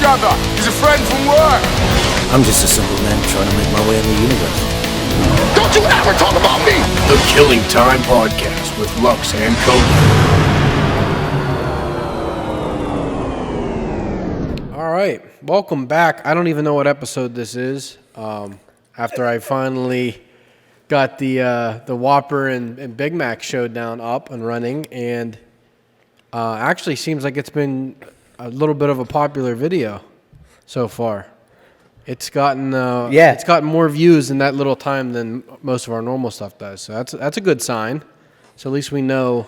other. He's a friend from work. I'm just a simple man trying to make my way in the universe. Don't you ever talk about me! The Killing Time Podcast with Lux and Cody. All right, welcome back. I don't even know what episode this is. After I finally got the Whopper and Big Mac showdown up and running, and actually seems like it's been a little bit of a popular video so far. It's gotten it's gotten more views in that little time than most of our normal stuff does. So that's a good sign. So at least we know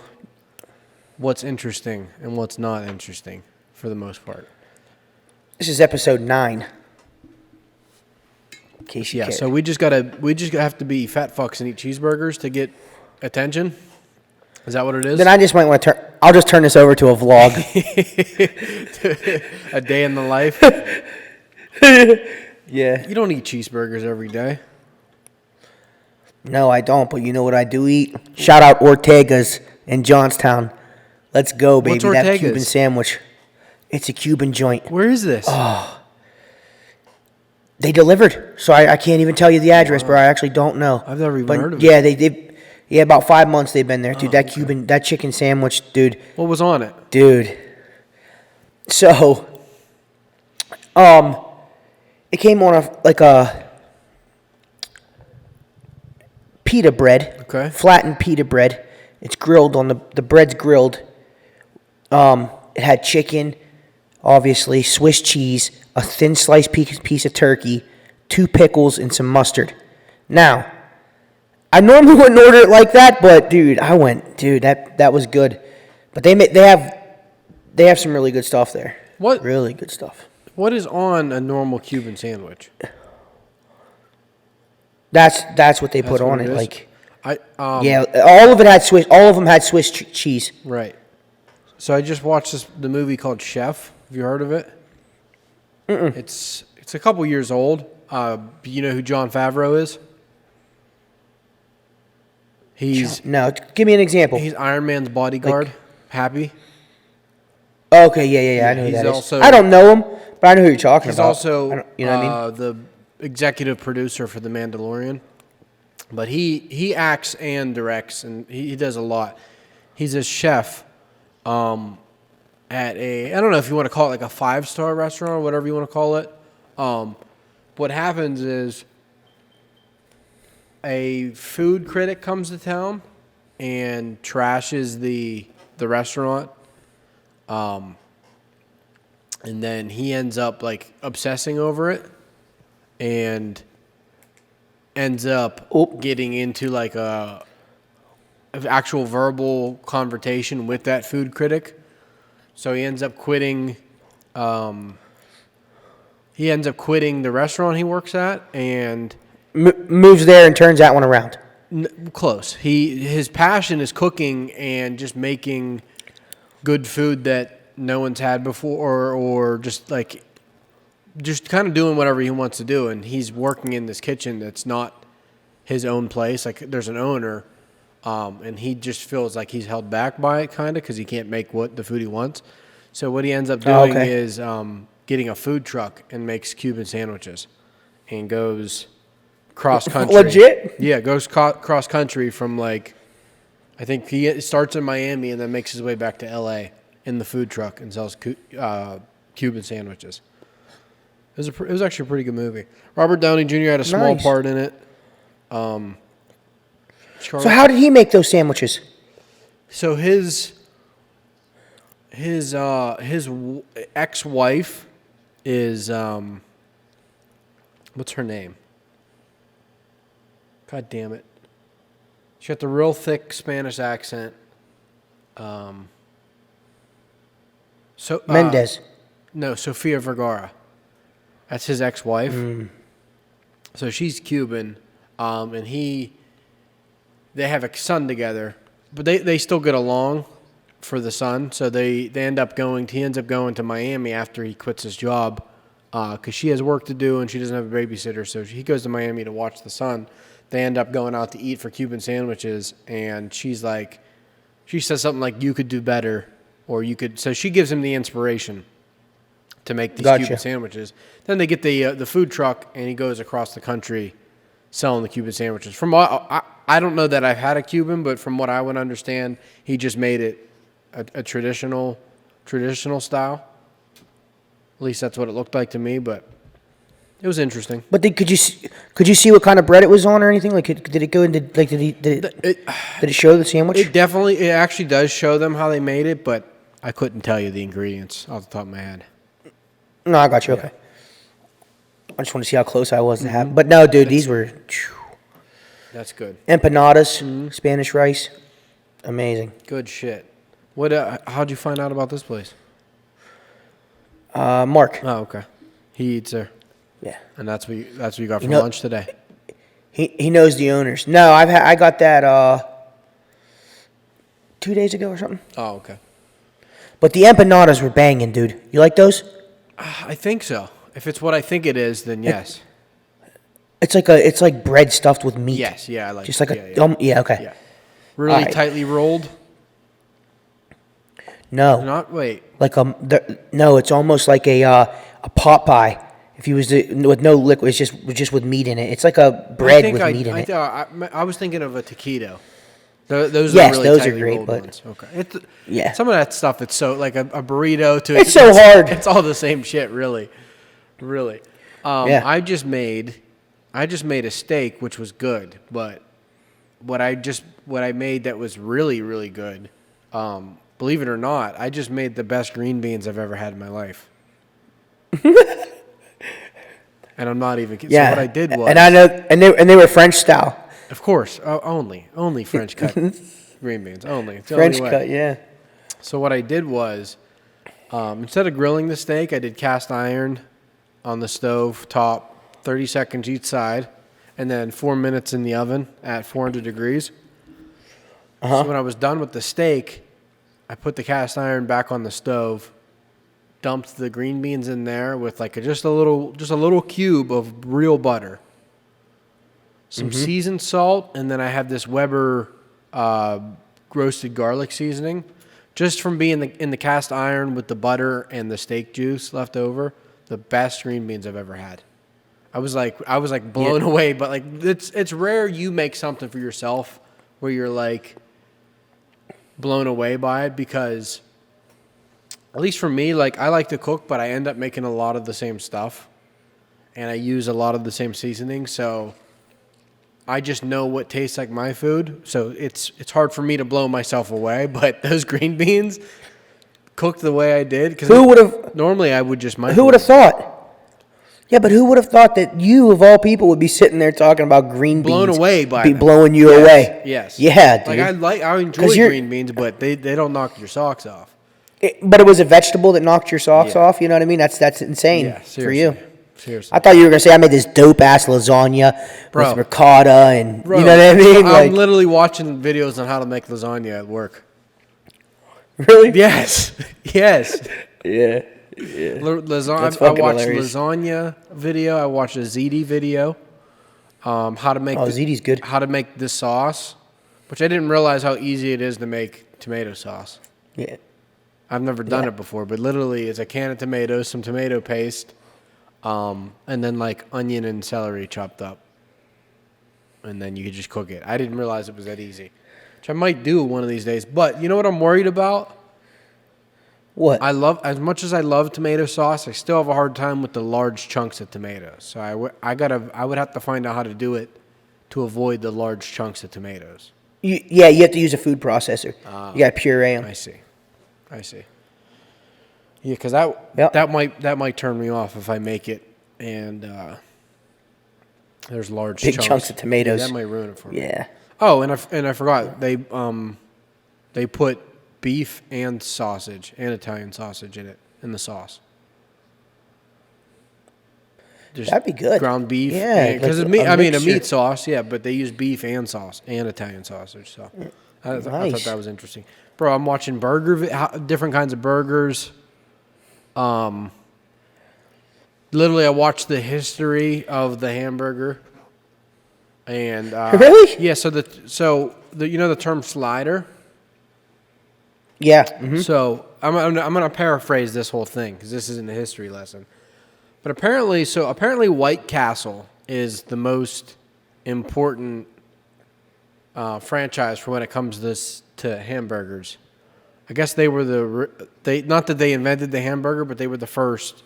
what's interesting and what's not interesting for the most part. This is episode 9. In case you cared. So we just have to be fat fucks and eat cheeseburgers to get attention. Is that what it is? Then I just might want to I'll just turn this over to a vlog. A day in the life. Yeah. You don't eat cheeseburgers every day. No, I don't, but you know what I do eat? Shout out Ortega's in Johnstown. Let's go, baby. What's Ortega's? That Cuban sandwich. It's a Cuban joint. Where is this? They delivered, so I can't even tell you the address, bro. I actually don't know. I've never even heard of yeah, it. Yeah, about 5 months they've been there, dude. That chicken sandwich, dude. What was on it? Dude. So, it came on a pita bread. Okay. Flattened pita bread. It's grilled on the bread's grilled. It had chicken, obviously, Swiss cheese, a thin sliced piece of turkey, 2 pickles, and some mustard. Now, I normally wouldn't order it like that, but dude, that was good. But they have some really good stuff there. What? Really good stuff. What is on a normal Cuban sandwich? That's what they put on it. is? Like, Yeah, all of them had Swiss cheese. Right. So I just watched the movie called Chef. Have you heard of it? Mm-mm. It's a couple years old. You know who Jon Favreau is? No, give me an example. He's Iron Man's bodyguard. Happy. Okay, yeah, I know who that is. Also, I don't know him, but I know who you're talking he's about. also you know what I mean? the executive producer for The Mandalorian. But he acts and directs, and he does a lot. He's a chef at I don't know if you want to call it like a 5-star restaurant or whatever you want to call it. What happens is a food critic comes to town and trashes the restaurant. And then he ends up like obsessing over it and ends up getting into like an actual verbal confrontation with that food critic. So he ends up quitting. He ends up quitting the restaurant he works at and moves there and turns that one around. Close. His passion is cooking and just making good food that no one's had before, or just kind of doing whatever he wants to do. And he's working in this kitchen that's not his own place. Like there's an owner, and he just feels like he's held back by it kind of because he can't make the food he wants. So what he ends up doing is getting a food truck and makes Cuban sandwiches and goes cross country. Legit? Yeah, goes cross country from I think he starts in Miami and then makes his way back to L.A. in the food truck and sells Cuban sandwiches. It was actually a pretty good movie. Robert Downey Jr. had a small part in it. So how did he make those sandwiches? So his ex-wife is what's her name? God damn it. She got the real thick Spanish accent. Mendez. No, Sofia Vergara. That's his ex-wife. So she's Cuban, and they have a son together, but they still get along for the son. So he ends up going to Miami after he quits his job, because she has work to do and she doesn't have a babysitter. So he goes to Miami to watch the son. They end up going out to eat for Cuban sandwiches, and she says something like, "You could do better," or "You could." So she gives him the inspiration to make these Gotcha. Cuban sandwiches. Then they get the food truck, and he goes across the country selling the Cuban sandwiches. From what I don't know that I've had a Cuban, but from what I would understand, he just made it a traditional style. At least that's what it looked like to me, but it was interesting. But could you see what kind of bread it was on or anything? Like, did it go into like did it show the sandwich? It actually does show them how they made it, but I couldn't tell you the ingredients off the top of my head. No, I got you. Okay. I just want to see how close I was to have. But no, dude, these were That's good. empanadas, Spanish rice, amazing. Good shit. What? How'd you find out about this place? Mark. Oh, okay. He eats there, Yeah. and that's what you got for know- lunch today. He knows the owners. No, I got that 2 days ago or something. Oh, okay. But the empanadas were banging, dude. You like those? I think so. If it's what I think it is, then yes. It's like bread stuffed with meat. Yes, yeah, I like. Just like yeah, yeah, okay. yeah. Really All right. tightly rolled. No, Not wait. like no, it's almost like a pot pie. If you was with no liquid, it's just with meat in it. It's like a bread with meat in it. I was thinking of a taquito. Those Yes, are really those are tightly great, rolled but- ones. Okay. Yeah. Some of that stuff, it's so like a burrito to It's so hard. It's all the same shit, really. Yeah. I just made a steak, which was good, but what I made that was really, really good, believe it or not, I just made the best green beans I've ever had in my life. And I'm not even kidding. Yeah. So what I did was, and I know, and they were French style. of course, only French cut green beans, only. It's the French only way. cut, yeah. So what I did was, instead of grilling the steak, I did cast iron on the stove top, 30 seconds each side, and then 4 minutes in the oven at 400 degrees. So when I was done with the steak, I put the cast iron back on the stove, dumped the green beans in there with like just a little cube of real butter, some seasoned salt, and then I have this Weber roasted garlic seasoning. Just from being in the cast iron with the butter and the steak juice left over, the best green beans I've ever had. I was like blown away, but like it's rare you make something for yourself where you're like blown away by it, because at least for me, like I like to cook, but I end up making a lot of the same stuff and I use a lot of the same seasonings, so I just know what tastes like my food. So it's hard for me to blow myself away, but those green beans cooked the way I did, because Who would have? normally I would just Who would have thought? Yeah, but who would have thought that you, of all people, would be sitting there talking about green blown beans? away by be them. blowing you Yes, away. Yes. Yeah, dude. Like I enjoy 'Cause you're- green beans, but they don't knock your socks off. But it was a vegetable that knocked your socks Yeah. off. You know what I mean? That's insane Yeah, for seriously. you. Seriously. I thought you were gonna say I made this dope ass lasagna Bro. with ricotta and Bro, you know what I mean? I'm Like, literally watching videos on how to make lasagna at work. really? Yes. Yes. Yeah. Lasagna. That's I fucking watched hilarious. lasagna video. I watched a ZD video. How to make Oh, ZD's good. How to make this sauce, which I didn't realize how easy it is to make tomato sauce. Yeah. I've never done it before, but literally it's a can of tomatoes, some tomato paste, and then like onion and celery chopped up. And then you could just cook it. I didn't realize it was that easy, which I might do one of these days. But you know what I'm worried about? What? As much as I love tomato sauce, I still have a hard time with the large chunks of tomatoes. So I would have to find out how to do it to avoid the large chunks of tomatoes. You have to use a food processor. You got to puree them. I see. Yeah, because that might turn me off if I make it and there's large Big chunks of tomatoes. Yeah, that might ruin it for me. Yeah. Oh, and I forgot they put beef and sausage and Italian sausage in the sauce. Just That'd be good. Ground beef. Yeah, because like meat. a I mean, a mixture. meat sauce. Yeah, but they use beef and sauce and Italian sausage. So I thought Nice. that was interesting, bro. I'm watching different kinds of burgers. Literally, I watched the history of the hamburger. And Really? Yeah. So the you know the term slider. Yeah. Mm-hmm. So I'm going to paraphrase this whole thing because this isn't a history lesson. But apparently White Castle is the most important franchise for when it comes to hamburgers. I guess they were not that they invented the hamburger, but they were the first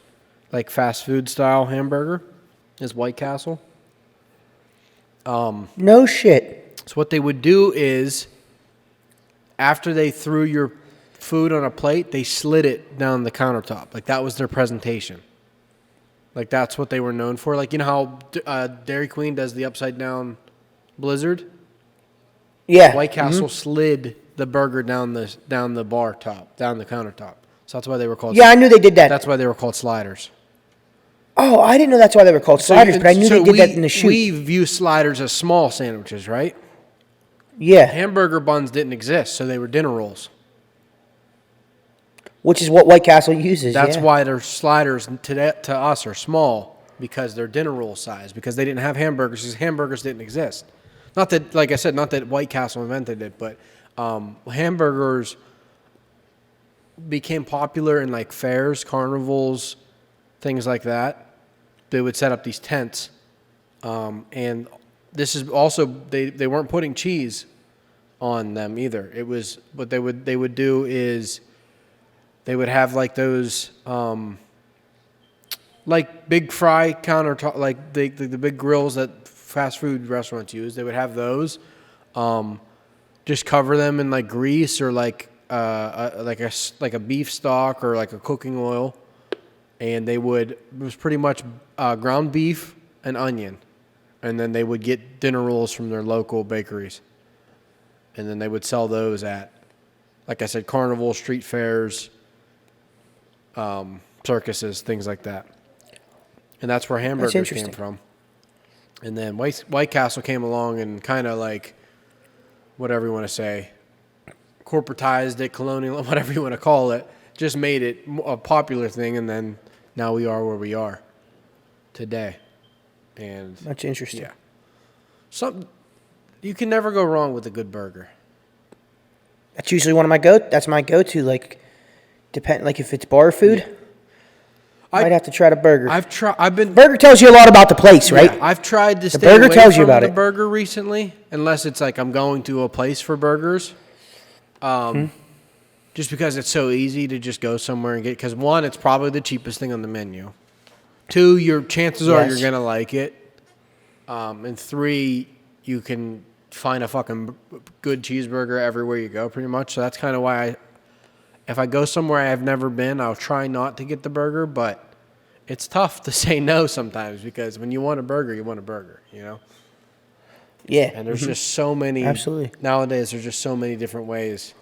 like fast food style hamburger is White Castle. No shit. So what they would do is after they threw your food on a plate, they slid it down the countertop. Like that was their presentation. Like that's what they were known for. Like you know how Dairy Queen does the upside down blizzard? Yeah. White Castle slid the burger down the bar top, down the countertop. So that's why they were called. Yeah, I knew they did that. That's why they were called sliders. Oh, I didn't know that's why they were called sliders, but I knew they did that in the shoot. We view sliders as small sandwiches, right? Yeah. Hamburger buns didn't exist, so they were dinner rolls. Which is what White Castle uses. That's yeah. why their sliders to us are small, because they're dinner roll size, because they didn't have hamburgers, because hamburgers didn't exist. Not that, like I said, not that White Castle invented it, but hamburgers became popular in like fairs, carnivals, things like that. They would set up these tents, and this is also they weren't putting cheese on them either. It was what they would do is they would have like those like big fry countertop, like the big grills that fast food restaurants use. They would have those, just cover them in like grease or like a beef stock or like a cooking oil, and it was pretty much ground beef and onion, and then they would get dinner rolls from their local bakeries, and then they would sell those at, like I said, carnival, street fairs, circuses, things like that. And that's where hamburgers came from. And then White Castle came along and kind of like, whatever you want to say, corporatized it, colonial, whatever you want to call it, just made it a popular thing, and then now we are where we are today. And That's interesting. Yeah. You can never go wrong with a good burger. That's usually that's my go-to. Like, like if it's bar food, I might have to try the burger. Burger tells you a lot about the place, right? Yeah, I've tried to stay burger away tells you from about the it. burger recently, unless it's like I'm going to a place for burgers. Just because it's so easy to just go somewhere and get. Because one, it's probably the cheapest thing on the menu. Two, your chances are you're gonna like it. And three, you can find a fucking good cheeseburger everywhere you go, pretty much. So that's kind of why if I go somewhere I've never been, I'll try not to get the burger, but it's tough to say no sometimes because when you want a burger, you know? Yeah. And there's just so many. Absolutely. Nowadays, there's just so many different ways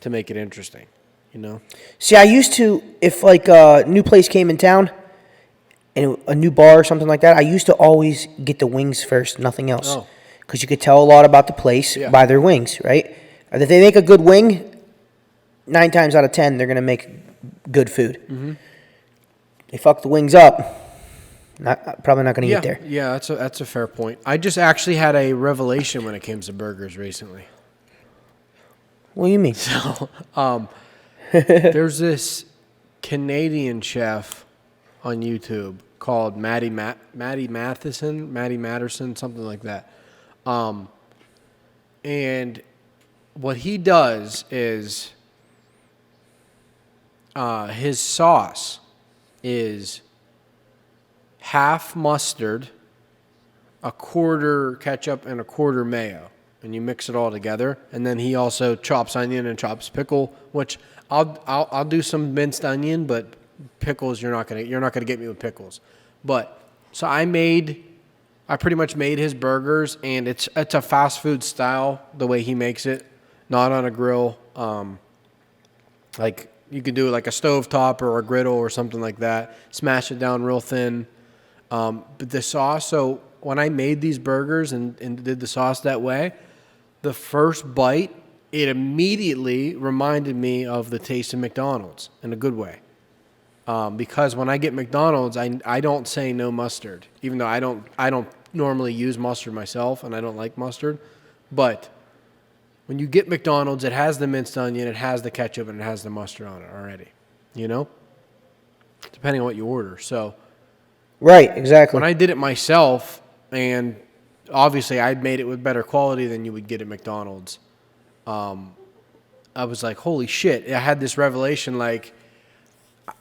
to make it interesting, you know? See, I used to, if like a new place came in town and a new bar or something like that, I used to always get the wings first, nothing else. Oh. Because you could tell a lot about the place by their wings, right? If they make a good wing, 9 times out of 10, they're going to make good food. Mm-hmm. They fuck the wings up, probably not going to eat there. Yeah, that's a fair point. I just actually had a revelation when it came to burgers recently. What do you mean? So, there's this Canadian chef on YouTube called Matty Matterson, something like that. And what he does is his sauce is half mustard, a quarter ketchup, and a quarter mayo. And you mix it all together. And then he also chops onion and chops pickle, which I'll do some minced onion, but pickles you're not gonna get me with pickles. But so I pretty much made his burgers, and it's a fast food style the way he makes it, not on a grill. Like you could do it like a stovetop or a griddle or something like that. Smash it down real thin. But the sauce. So when I made these burgers and did the sauce that way, the first bite, it immediately reminded me of the taste of McDonald's in a good way. Because when I get McDonald's, I don't say no mustard, even though I don't normally use mustard myself, and I don't like mustard. But when you get McDonald's, it has the minced onion, it has the ketchup, and it has the mustard on it already. You know, depending on what you order. So, Right, exactly. when I did it myself, and obviously I'd made it with better quality than you would get at McDonald's. I was like, holy shit! I had this revelation. Like,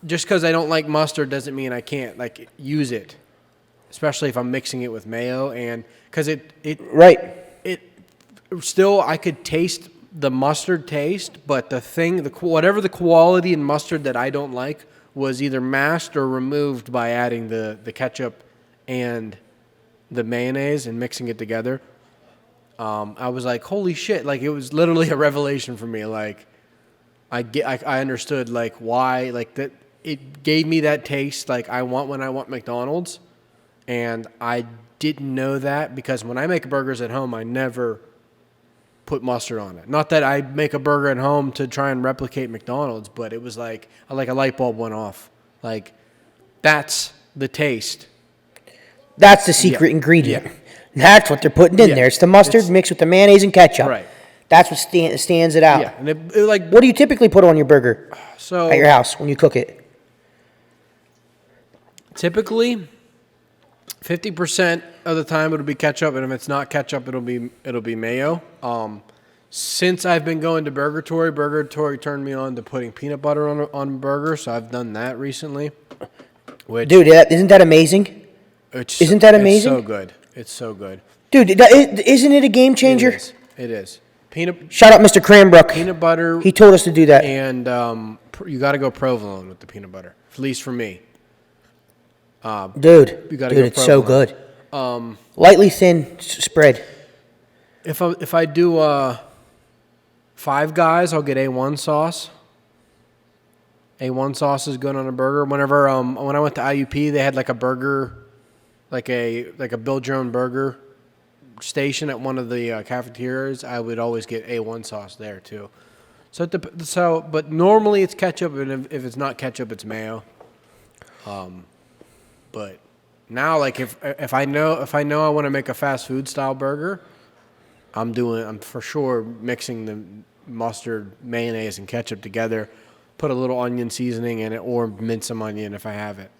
just because I don't like mustard doesn't mean I can't like use it, especially if I'm mixing it with mayo. And because Right. still I could taste the mustard taste, but whatever the quality in mustard that I don't like was either masked or removed by adding the ketchup and the mayonnaise and mixing it together. I was like, holy shit! Like, it was literally a revelation for me. Like, I understood like why, like, that it gave me that taste like I want when I want McDonald's, and I didn't know that because when I make burgers at home, I never put mustard on it. Not that I make a burger at home to try and replicate McDonald's, but it was like a light bulb went off. Like, that's the taste. That's the secret ingredient. Yeah. That's what they're putting in there. It's the mustard mixed with the mayonnaise and ketchup. Right. That's what stands it out. Yeah, and it like What do you typically put on your burger so at your house when you cook it? typically 50% of the time it'll be ketchup, and if it's not ketchup, it'll be mayo. Since I've been going to Burger Tory turned me on to putting peanut butter on burger, so I've done that recently. Dude, isn't that amazing? Isn't that amazing? It's so good. It's so good. Dude, isn't it a game changer? It is. Shout out Mr. Cranbrook. Peanut butter. He told us to do that. And you got to go provolone with the peanut butter, at least for me. Dude, You gotta go it's so provolone. good. Lightly thin spread. If I do Five Guys, I'll get A1 sauce. A1 sauce is good on a burger. Whenever when I went to IUP, they had like a burger, like a build your own burger station at one of the cafeterias. I would always get A1 sauce there too. But normally it's ketchup, and if it's not ketchup, it's mayo. But now, like, if I know I want to make a fast food style burger, I'm for sure mixing the mustard, mayonnaise, and ketchup together. Put a little onion seasoning in it, or mince some onion if I have it.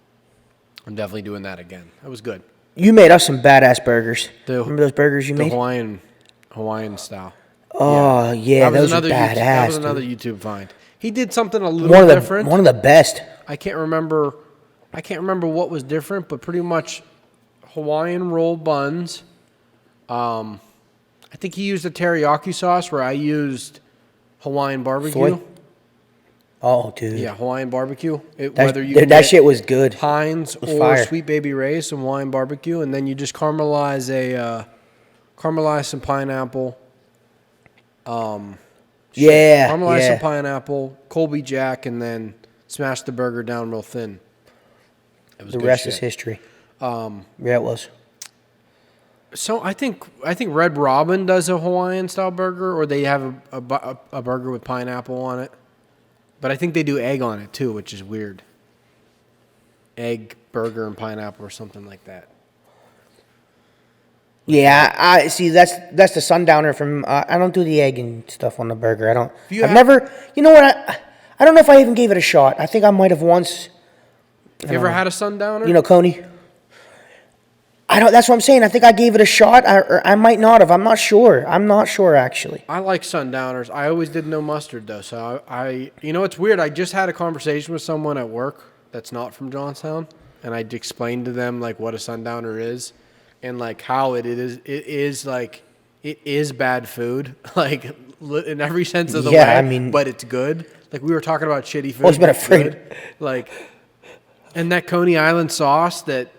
I'm definitely doing that again. That was good. You made us some badass burgers. Remember those burgers you made? Hawaiian style. Oh, yeah, those are badass. That was another YouTube find. He did something a little different. One of the best. I can't remember what was different, but pretty much Hawaiian roll buns. I think he used a teriyaki sauce where I used Hawaiian barbecue. Soy? Oh, dude. Yeah, Hawaiian barbecue. That shit was good. Heinz or fire. Sweet Baby Ray's, some Hawaiian barbecue, and then you just caramelize some pineapple. Caramelize some pineapple, Colby Jack, and then smash the burger down real thin. The rest is history. Yeah, it was. So I think Red Robin does a Hawaiian style burger, or they have a burger with pineapple on it. But I think they do egg on it too, which is weird. Egg, burger, and pineapple, or something like that. Yeah, I see. That's the sundowner from. I don't do the egg and stuff on the burger. I don't. You know what? I don't know if I even gave it a shot. I think I might have once. Have you ever had a sundowner? You know, Coney. I don't. That's what I'm saying. I think I gave it a shot. I might not have. I'm not sure. Actually. I like sundowners. I always did no mustard though. So it's weird. I just had a conversation with someone at work that's not from Johnstown, and I explained to them like what a sundowner is, and like how it is bad food, like in every sense of the way. Yeah, I mean, but it's good. Like we were talking about shitty food. Always been afraid. Like, and that Coney Island sauce that.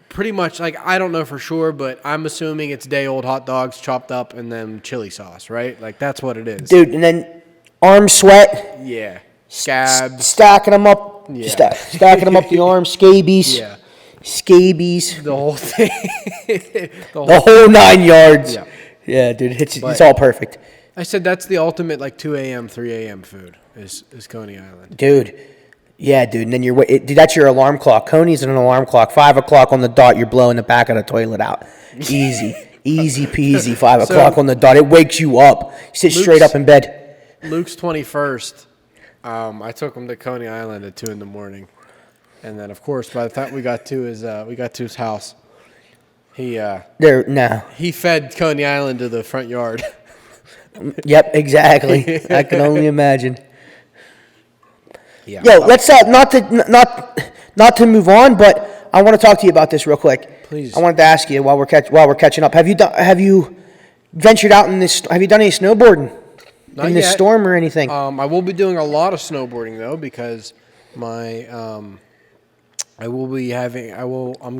Pretty much, like, I don't know for sure, but I'm assuming it's day-old hot dogs chopped up and then chili sauce, right? Like, that's what it is. Dude, and then arm sweat. Yeah. Scabs. Stacking them up. Yeah. Stacking them up the arms. Scabies. Yeah. Scabies. The whole thing. The whole 9 yards. Yeah. Yeah, dude, it's all perfect. I said that's the ultimate, like, 2 a.m., 3 a.m. food is Coney Island. Dude. Yeah, dude, and then dude, that's your alarm clock. Coney's an alarm clock. 5 o'clock on the dot, you're blowing the back of the toilet out. Easy. Easy peasy, 5 So- o'clock on the dot. It wakes you up. You sit straight up in bed. Luke's 21st. I took him to Coney Island at 2 in the morning, and then of course by the time we got to his house, he fed Coney Island to the front yard. Yep, exactly. I can only imagine. Yeah. Yo, let's not to move on, but I want to talk to you about this real quick. Please. I wanted to ask you while we're catching up. Have you ventured out in this? Have you done any snowboarding in this yet. storm or anything? I will be doing a lot of snowboarding though because I'm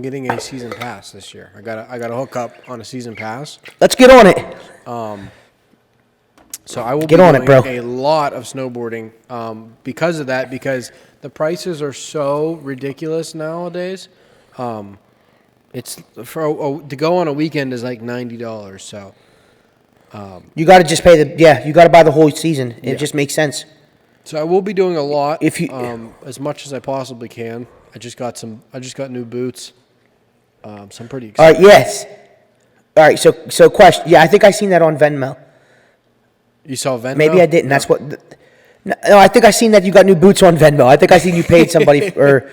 getting a season pass this year. I got to hook up on a season pass. Let's get on it. So I will Get be on doing it, bro. a lot of snowboarding because of that, because the prices are so ridiculous nowadays. It's to go on a weekend is like $90. So You got to just pay you got to buy the whole season. It just makes sense. I will be doing a lot If you- as much as I possibly can. I just got new boots. So I'm pretty excited. All right, yes. All right, so question. Yeah, I think I seen that on Venmo. You saw Venmo? Maybe I didn't. No. That's what. No, I think I seen that you got new boots on Venmo. I think I seen you paid somebody or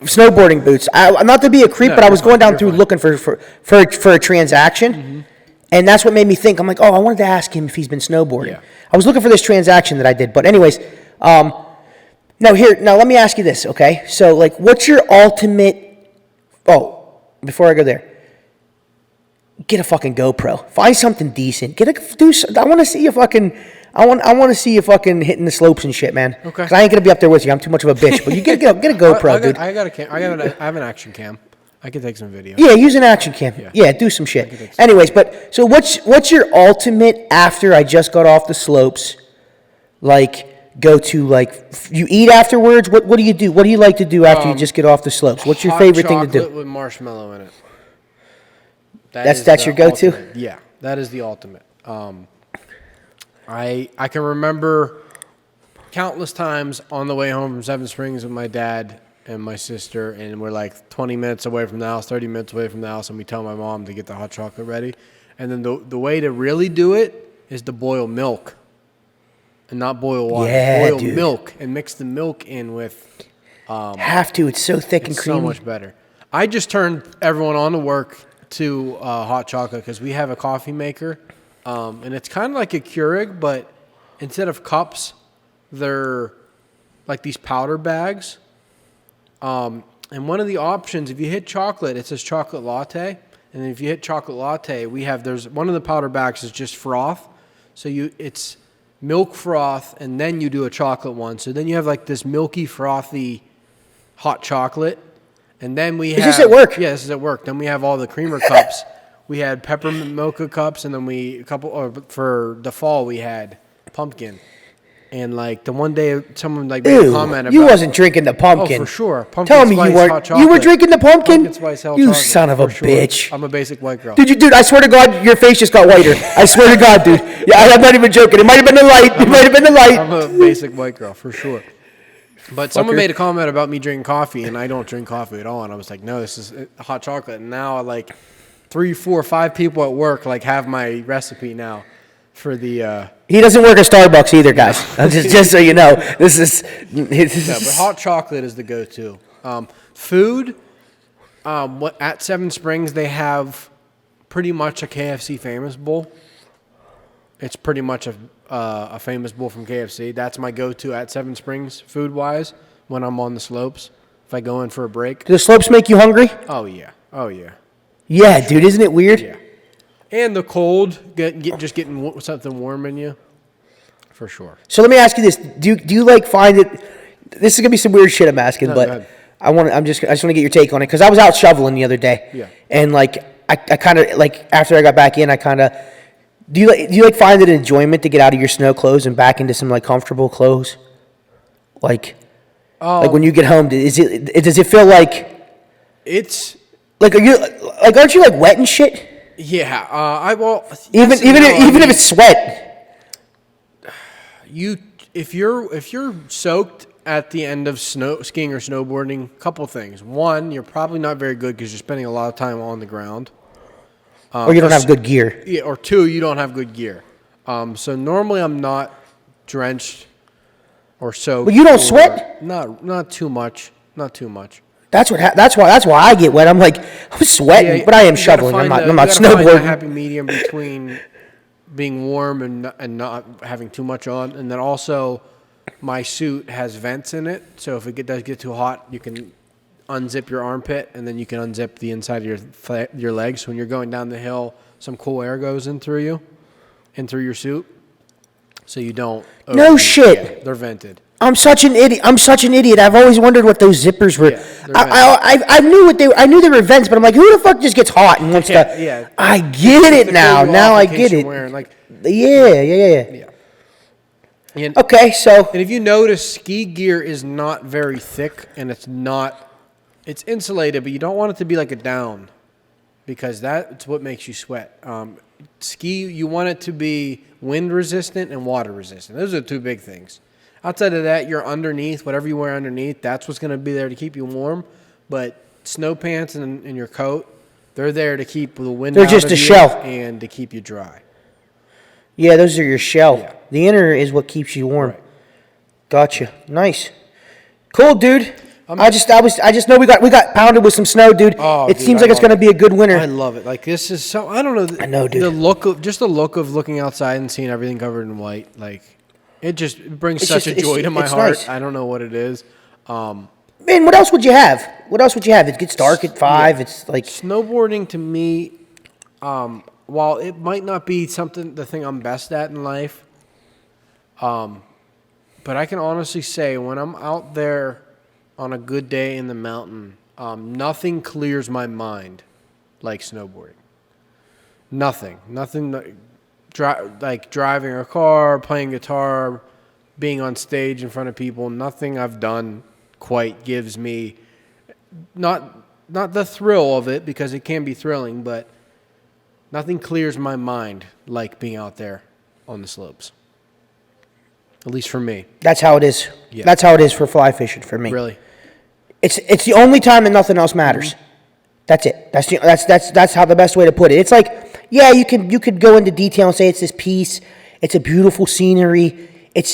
snowboarding boots. Not to be a creep, No, but I you're was going fine, down you're through fine. looking for a transaction, and that's what made me think. I'm like, oh, I wanted to ask him if he's been snowboarding. Yeah. I was looking for this transaction that I did, but anyways, now let me ask you this, okay? So like, what's your ultimate? Oh, before I go there. Get a fucking GoPro. Find something decent. I want to see you fucking. I want to see you fucking hitting the slopes and shit, man. Okay. 'Cause I ain't gonna be up there with you. I'm too much of a bitch. But you get a GoPro, dude. I have an action cam. I can take some video. Yeah, use an action cam. Yeah, do some shit. Anyways, but so what's your ultimate after I just got off the slopes? Like go to you eat afterwards. What do you do? What do you like to do after you just get off the slopes? What's your Hot favorite thing to chocolate do? with marshmallow in it. That's is your the go-to? ultimate. Yeah, that is the ultimate. I can remember countless times on the way home from Seven Springs with my dad and my sister, and we're like 20 minutes away from the house, 30 minutes away from the house, and we tell my mom to get the hot chocolate ready. And then the way to really do it is to boil milk and not boil water. Yeah, boil dude. milk and mix the milk in with Have to. It's so thick and it's creamy. so much better. I just turned everyone on to work to hot chocolate because we have a coffee maker, and it's kind of like a Keurig, but instead of cups, they're like these powder bags. And one of the options, if you hit chocolate, it says chocolate latte, and then if you hit chocolate latte, there's one of the powder bags is just froth, so it's milk froth, and then you do a chocolate one, so then you have like this milky frothy hot chocolate. And then we have... Is this at work? Yeah, this is at work. Then we have all the creamer cups. We had peppermint mocha cups, and then for the fall, we had pumpkin. And like the one day, someone like made a comment about... You wasn't drinking the pumpkin. Oh, for sure. Pumpkin Tell me spice you weren't. hot You were chocolate. drinking the pumpkin? Pumpkin spice hot You chocolate, son of a for sure. bitch. I'm a basic white girl. Dude, I swear to God, your face just got whiter. I swear to God, dude. Yeah, I'm not even joking. It might have been the light. I'm a basic white girl, for sure. But someone Fucker. made a comment about me drinking coffee, and I don't drink coffee at all. And I was like, no, this is hot chocolate. And now, like, 3, 4, 5 people at work, like, have my recipe now for the... He doesn't work at Starbucks either, guys. just so you know. This is... Yeah, but hot chocolate is the go-to. Food, at Seven Springs, they have pretty much a KFC famous bowl. It's pretty much a famous bowl from KFC. That's my go-to at Seven Springs, food-wise, when I'm on the slopes. If I go in for a break. Do the slopes make you hungry? Oh, yeah. Oh, yeah. Yeah, dude. Isn't it weird? Yeah. And the cold, just getting something warm in you, for sure. So let me ask you this: Do you like find it? This is gonna be some weird shit I'm asking, No, go but ahead. I just want to get your take on it because I was out shoveling the other day. Yeah. And like I kind of like after I got back in, I kind of do you like find it an enjoyment to get out of your snow clothes and back into some like comfortable clothes? Like when you get home, does it feel like It's like aren't you like wet and shit? yeah. Even yes and no. I even mean, if it's sweat. if you're soaked at the end of skiing or snowboarding, couple things. One, you're probably not very good because you're spending a lot of time on the ground. Or you don't have good gear. Yeah, or 2, you don't have good gear. So normally I'm not drenched or soaked. But you don't sweat? Not too much. Not too much. That's why I get wet. I'm like, I'm sweating, but I am shoveling. I'm not Find a snowboarding. happy medium between being warm and not having too much on, and then also my suit has vents in it, so if it does get too hot, you can unzip your armpit, and then you can unzip the inside of your legs. So when you're going down the hill, some cool air goes in through your suit, so you don't. No shit. Yeah, they're vented. I'm such an idiot. I've always wondered what those zippers were. Yeah, I knew they were vents, but I'm like, who the fuck just gets hot and wants to? Yeah. I get it now. Now I get it. Yeah. And, Okay, so and if you notice, ski gear is not very thick, and it's insulated, but you don't want it to be like a down, because that's what makes you sweat. You want it to be wind resistant and water resistant. Those are the 2 big things. Outside of that, you're underneath, whatever you wear underneath, that's what's going to be there to keep you warm. But snow pants and your coat, they're there to keep the wind out just of a you shell. and to keep you dry. yeah, those are your shell. Yeah. The inner is what keeps you warm. Right. Gotcha. Nice. Cool, dude. I just know we got pounded with some snow, dude. Oh, it dude, seems I like it's love gonna be a good winter. I love it. Like, this is so, I don't know. I know, dude. The look of looking outside and seeing everything covered in white, like, it brings It's such just- a joy to my it's heart. nice. I don't know what it is. Man, what else would you have? It gets dark at 5. It's like Snowboarding to me, while it might not be the thing I'm best at in life, but I can honestly say when I'm out there on a good day in the mountain, nothing clears my mind like snowboarding. Nothing like driving a car, playing guitar, being on stage in front of people. Nothing I've done quite gives me not the thrill of it, because it can be thrilling, but nothing clears my mind like being out there on the slopes. At least for me. that's how it is. Yeah. That's how it is for fly fishing for me. Really. It's the only time that nothing else matters. That's it. That's how the best way to put it. It's like, yeah, you could go into detail and say it's this piece, it's a beautiful scenery.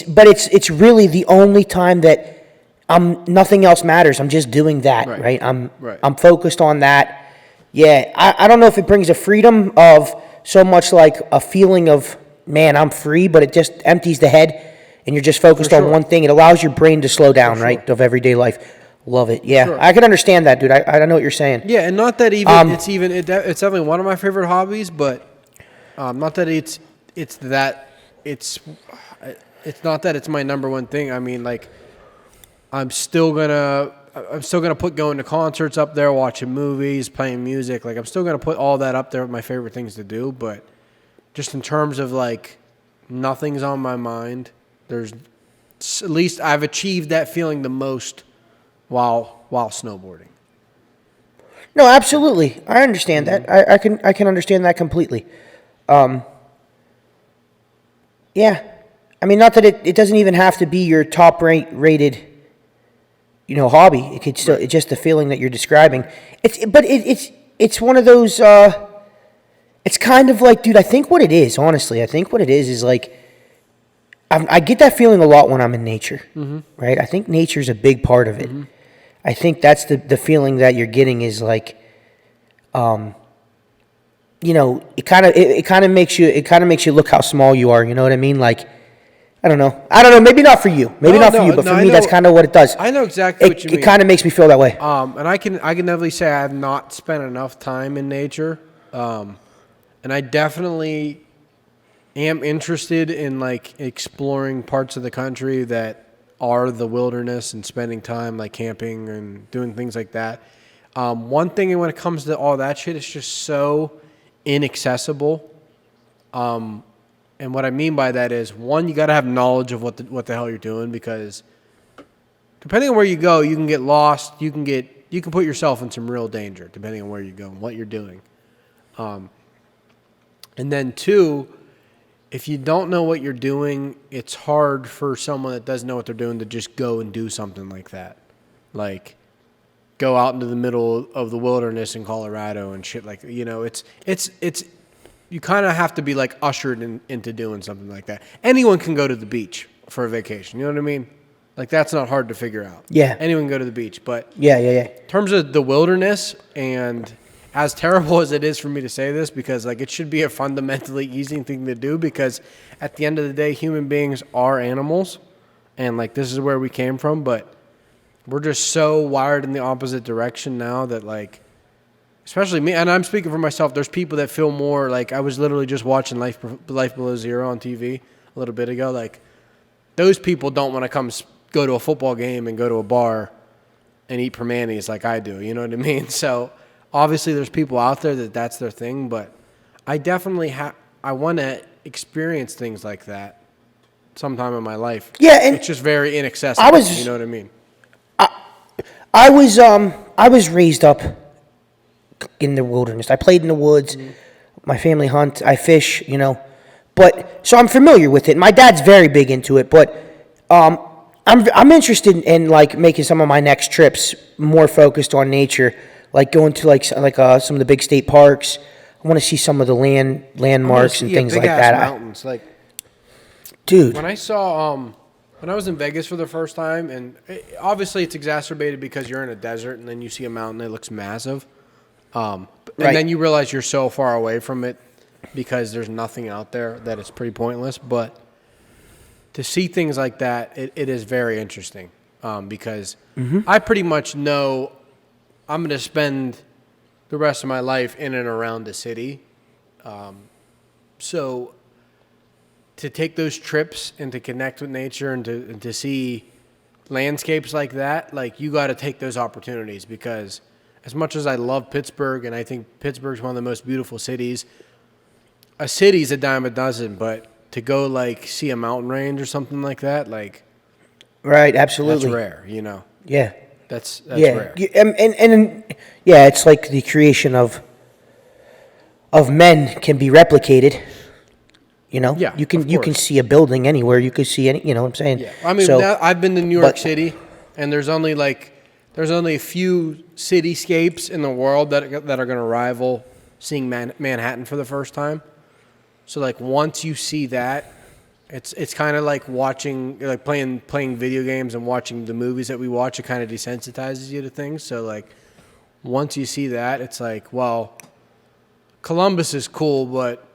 But it's really the only time that nothing else matters. I'm just doing that, right? I'm focused on that. Yeah, I don't know if it brings a freedom of so much like a feeling of, man, I'm free, but it just empties the head and you're just focused on one thing. It allows your brain to slow down, right, of everyday life. Love it. Yeah, I can understand that, dude. I know what you're saying. Yeah, and not that even it's definitely one of my favorite hobbies, but not that it's not that it's my number one thing. I mean, like, I'm still gonna put going to concerts up there, watching movies, playing music. Like, I'm still gonna put all that up there with my favorite things to do. But just in terms of like, nothing's on my mind. There's at least I've achieved that feeling the most while snowboarding. No, absolutely. I understand that. I can understand that completely. Yeah. I mean, not that it doesn't even have to be your top rated, hobby. It could still, it's just the feeling that you're describing. It's one of those, it's kind of like, dude, I think what it is like, I get that feeling a lot when I'm in nature, right? I think nature's a big part of it. I think that's the feeling that you're getting is like, it kind of makes you look how small you are. You know what I mean? Like, I don't know. Maybe not for you. But for me, that's kind of what it does. I know exactly what you mean. It kind of makes me feel that way. And I can definitely say I have not spent enough time in nature. And I definitely am interested in like exploring parts of the country that are the wilderness and spending time like camping and doing things like that. One thing when it comes to all that shit, it's just so inaccessible. And what I mean by that is, one, you got to have knowledge of what the hell you're doing, because depending on where you go, you can get lost. You can put yourself in some real danger depending on where you go and what you're doing. And then two, if you don't know what you're doing, it's hard for someone that doesn't know what they're doing to just go and do something like that. Like, go out into the middle of the wilderness in Colorado and shit like, it's you kind of have to be like ushered into doing something like that. Anyone can go to the beach for a vacation. You know what I mean? Like, that's not hard to figure out. Yeah. Anyone can go to the beach. But Yeah. in terms of the wilderness, and as terrible as it is for me to say this, because like it should be a fundamentally easy thing to do, because at the end of the day, human beings are animals, and like this is where we came from, but we're just so wired in the opposite direction now that like, especially me, and I'm speaking for myself, there's people that feel more like, I was literally just watching Life Below Zero on TV a little bit ago. Like, those people don't want to go to a football game and go to a bar and eat permanis like I do. You know what I mean? So obviously there's people out there that's their thing, but I definitely I want to experience things like that sometime in my life. Yeah, and it's just very inaccessible. You know what I mean? I was raised up in the wilderness. I played in the woods. My family hunt. I fish. But so I'm familiar with it. My dad's very big into it. But I'm interested in like making some of my next trips more focused on nature, like going to like some of the big state parks. I want to see some of the landmarks and things like that. Mountains, dude. When I saw when I was in Vegas for the first time, and obviously it's exacerbated because you're in a desert and then you see a mountain that looks massive, and then you realize you're so far away from it because there's nothing out there that it's pretty pointless. But to see things like that, it is very interesting because I pretty much know I'm going to spend the rest of my life in and around the city. So to take those trips and to connect with nature and to see landscapes like that, like, you got to take those opportunities, because as much as I love Pittsburgh, and I think Pittsburgh's one of the most beautiful cities, a city's a dime a dozen, but to go like see a mountain range or something like that, like, right, absolutely, that's rare, Yeah, that's rare. And it's like the creation of men can be replicated. Yeah, you can see a building anywhere. You could see any. You know what I'm saying? Yeah, I mean, I've been to New York City, and there's only a few cityscapes in the world that are going to rival seeing Manhattan for the first time. So like, once you see that, it's kind of like watching, like playing video games and watching the movies that we watch. It kind of desensitizes you to things. So like, once you see that, it's like, well, Columbus is cool, but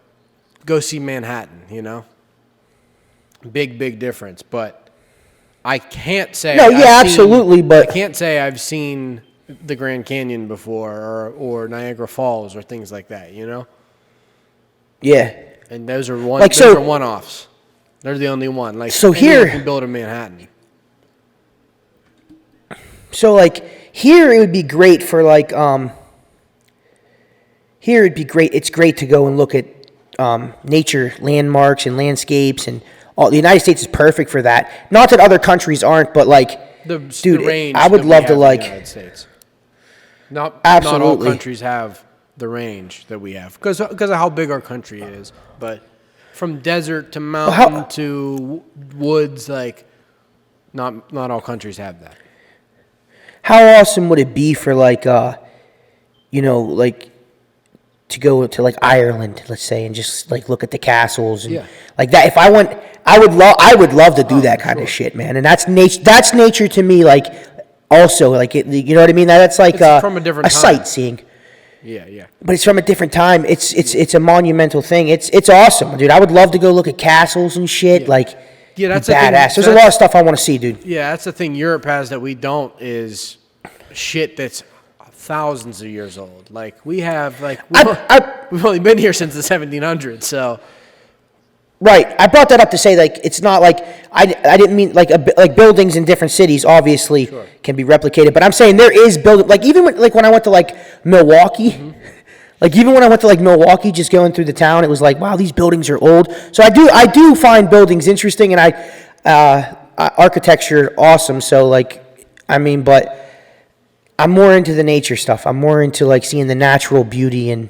go see Manhattan, Big difference. But I can't say. No, yeah, absolutely. But I can't say I've seen the Grand Canyon before or Niagara Falls or things like that, Yeah. And those are one-offs. They're the only one. Like, so anyone here can build a Manhattan. So like here it would be great for like here it'd be great. It's great to go and look at nature, landmarks, and landscapes, and all. The United States is perfect for that. Not that other countries aren't, but like, The range I would that we love have to in like. the United States. Not all Absolutely. countries have the range that we have because of how big our country is. But from desert to mountain to woods, like, not all countries have that. How awesome would it be for like like to go to like Ireland, let's say, and just like look at the castles and like that. If I went, I would love to do that kind of shit, man. And that's nature. That's nature to me. Like, also, like, you know what I mean? That's like from a different time. sightseeing. Yeah. But it's from a different time. It's a monumental thing. It's awesome, dude. I would love to go look at castles and shit. Yeah. Like, Yeah, that's badass. There's a lot of stuff I want to see, dude. Yeah, that's the thing Europe has that we don't, is shit that's thousands of years old. Like, we have, like, we've only been here since the 1700s, so. Right. I brought that up to say, like, it's not like I didn't mean like buildings in different cities obviously can be replicated, but I'm saying there is building, like, even when I went to like Milwaukee, like, even when I went to like Milwaukee, just going through the town, it was like, wow, these buildings are old. So I do find buildings interesting, and architecture awesome. So like, I mean, but I'm more into the nature stuff. I'm more into like seeing the natural beauty and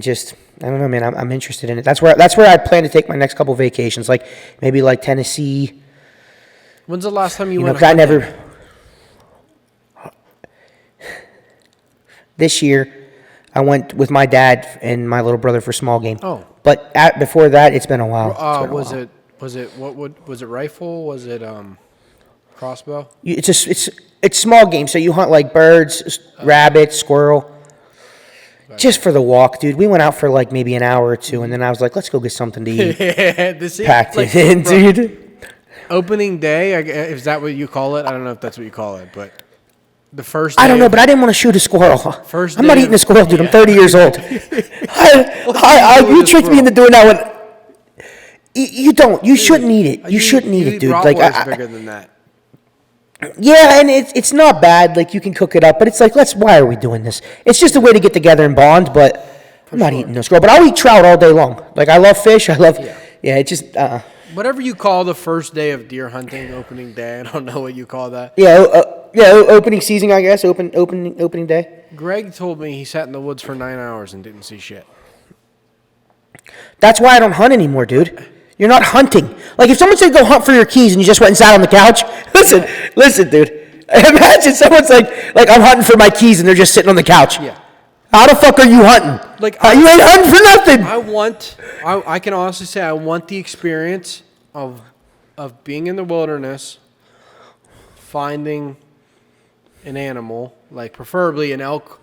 just, I don't know, man. I'm interested in it. That's where I plan to take my next couple vacations, like maybe like Tennessee. When's the last time you went? 'Cause I never. This year, I went with my dad and my little brother for small game. Oh. But before that, it's been a while. It's been a while. Was it rifle? Was it crossbow? It's small game, so you hunt like birds, rabbits, squirrel. Just for the walk, dude. We went out for like maybe an hour or two, and then I was like, let's go get something to eat. Packed it in, dude. Opening day, is that what you call it? I don't know if that's what you call it, but the first day I don't know, but I didn't want to shoot a squirrel. First I'm not day eating a of- squirrel, dude. yeah. I'm 30 years old. You tricked me into doing that one. You don't. You shouldn't eat it. You shouldn't eat it, dude. Like, Bratwurst bigger than that. yeah, and it's not bad. Like, you can cook it up, but it's like, why are we doing this? It's just a way to get together and bond, but I'm not eating no squirrel. But I'll eat trout all day long. Like, I love fish. Yeah, it just, Whatever you call the first day of deer hunting, opening day, I don't know what you call that. opening season, I guess, opening day. Greg told me he sat in the woods for 9 hours and didn't see shit. That's why I don't hunt anymore, dude. You're not hunting. Like, if someone said go hunt for your keys and you just went and sat on the couch, listen, dude. Imagine someone's like I'm hunting for my keys and they're just sitting on the couch. Yeah. How the fuck are you hunting? Like, you ain't hunting for nothing. I can honestly say I want the experience of being in the wilderness, finding an animal, like preferably an elk,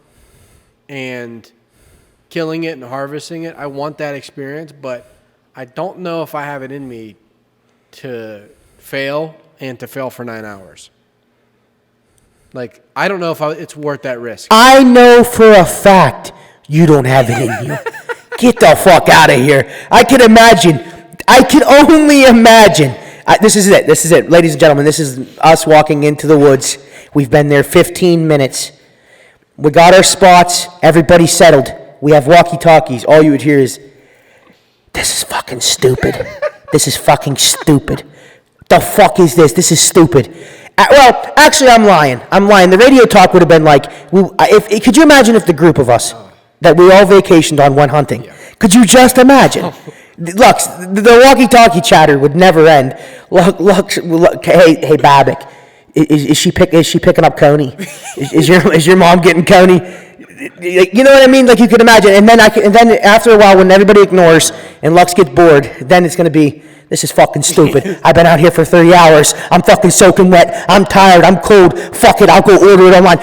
and killing it and harvesting it. I want that experience, but I don't know if I have it in me to fail and to fail for 9 hours. Like, I don't know if it's worth that risk. I know for a fact you don't have it in you. Get the fuck out of here. I can only imagine. This is it. Ladies and gentlemen, this is us walking into the woods. We've been there 15 minutes. We got our spots. Everybody's settled. We have walkie-talkies. All you would hear is, this is fucking stupid. This is fucking stupid. The fuck is this? This is stupid. Well, actually, I'm lying. The radio talk would have been like, could you imagine if the group of us that we all vacationed on went hunting? Yeah. Could you just imagine? Lux, the walkie-talkie chatter would never end. Lux, hey, Babbitt, is she picking up Coney? Is your mom getting Coney? You know what I mean? Like, you could imagine, and then after a while, when everybody ignores and Lux gets bored, then it's gonna be, this is fucking stupid. I've been out here for 30 hours. I'm fucking soaking wet. I'm tired. I'm cold. Fuck it. I'll go order it online.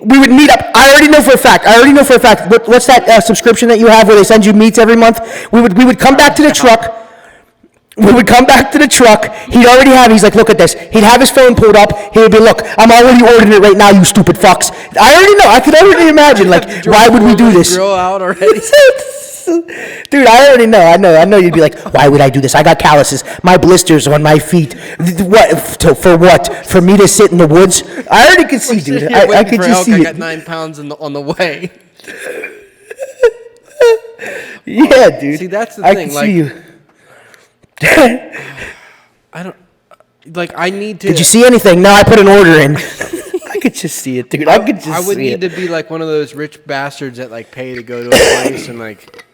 We would meet up. I already know for a fact. What's that subscription that you have where they send you meats every month? We would come back to the truck. He'd already have, he's like, look at this. He'd have his phone pulled up. He would be, look, I'm already ordering it right now, you stupid fucks. I already know. I could already imagine, like, why would we do this? Grill out already. Dude, I already know. I know you'd be like, why would I do this? I got calluses. My blisters on my feet. For what? For me to sit in the woods? I already could see, dude. I could just see I it. got 9 pounds on the way. Yeah, dude. See, that's the I thing. can Like, see you. I don't. Like, I need to. Did you see anything? No, I put an order in. I could just see it, dude. I could just see it. I would need to be like one of those rich bastards that like pay to go to a place and like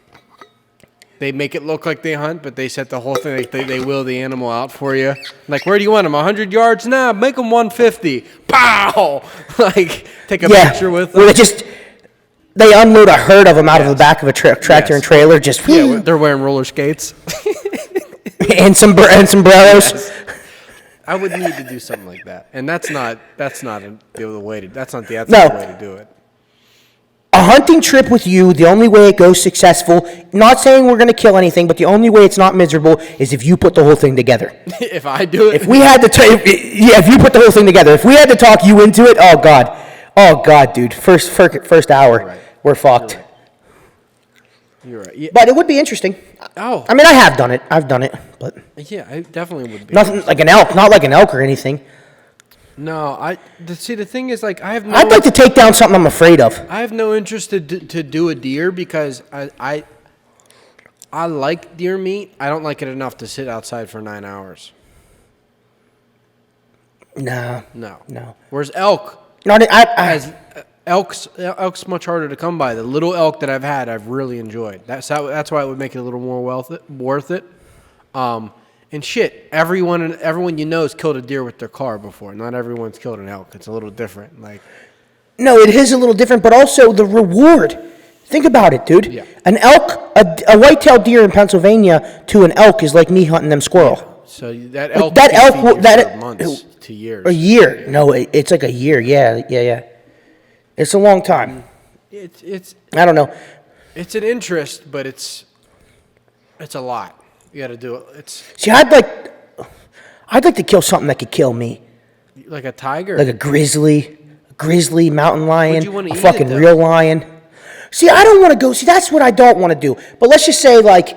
they make it look like they hunt, but they set the whole thing. Like, they wheel the animal out for you. Like, where do you want them? 100 yards? Nah, make them 150. Pow! Like, take a picture with them. Well, they unload a herd of them out of the back of a tractor and trailer. Just they're wearing roller skates and sombreros. Yes. I would need to do something like that, and that's not the way to. That's not the ethical way to do it. A hunting trip with you, the only way it goes successful, not saying we're going to kill anything, but the only way it's not miserable is if you put the whole thing together. If I do it? If we had to, if you put the whole thing together. If we had to talk you into it, oh God, dude, first hour, we're fucked. You're right. Yeah. But it would be interesting. Oh. I mean, I have done it. I've done it, but Yeah, I definitely would be. nothing like an elk, not like an elk or anything. No, the thing is, like, I'd like to take down something I'm afraid of. I have no interest to do a deer because I like deer meat. I don't like it enough to sit outside for 9 hours. No. Whereas elk, elk's much harder to come by. The little elk that I've had, I've really enjoyed. That's why it would make it a little more worth it. And shit, everyone you know has killed a deer with their car before. Not everyone's killed an elk. It's a little different. Like, No, it is a little different, but also the reward. Think about it, dude. Yeah. An elk, a white-tailed deer in Pennsylvania to an elk is like me hunting them squirrel. So that elk, that can elk feed will- you that- for months to years. A year. No, it's like a year. Yeah. It's a long time. It's I don't know. it's an interest, but it's a lot. You got to do it. See, I'd like to kill something that could kill me. It's like a tiger. Like a grizzly, mountain lion, you wanna a eat fucking it, though? real lion. See, I don't want to go. See, that's what I don't want to do. But let's just say, like,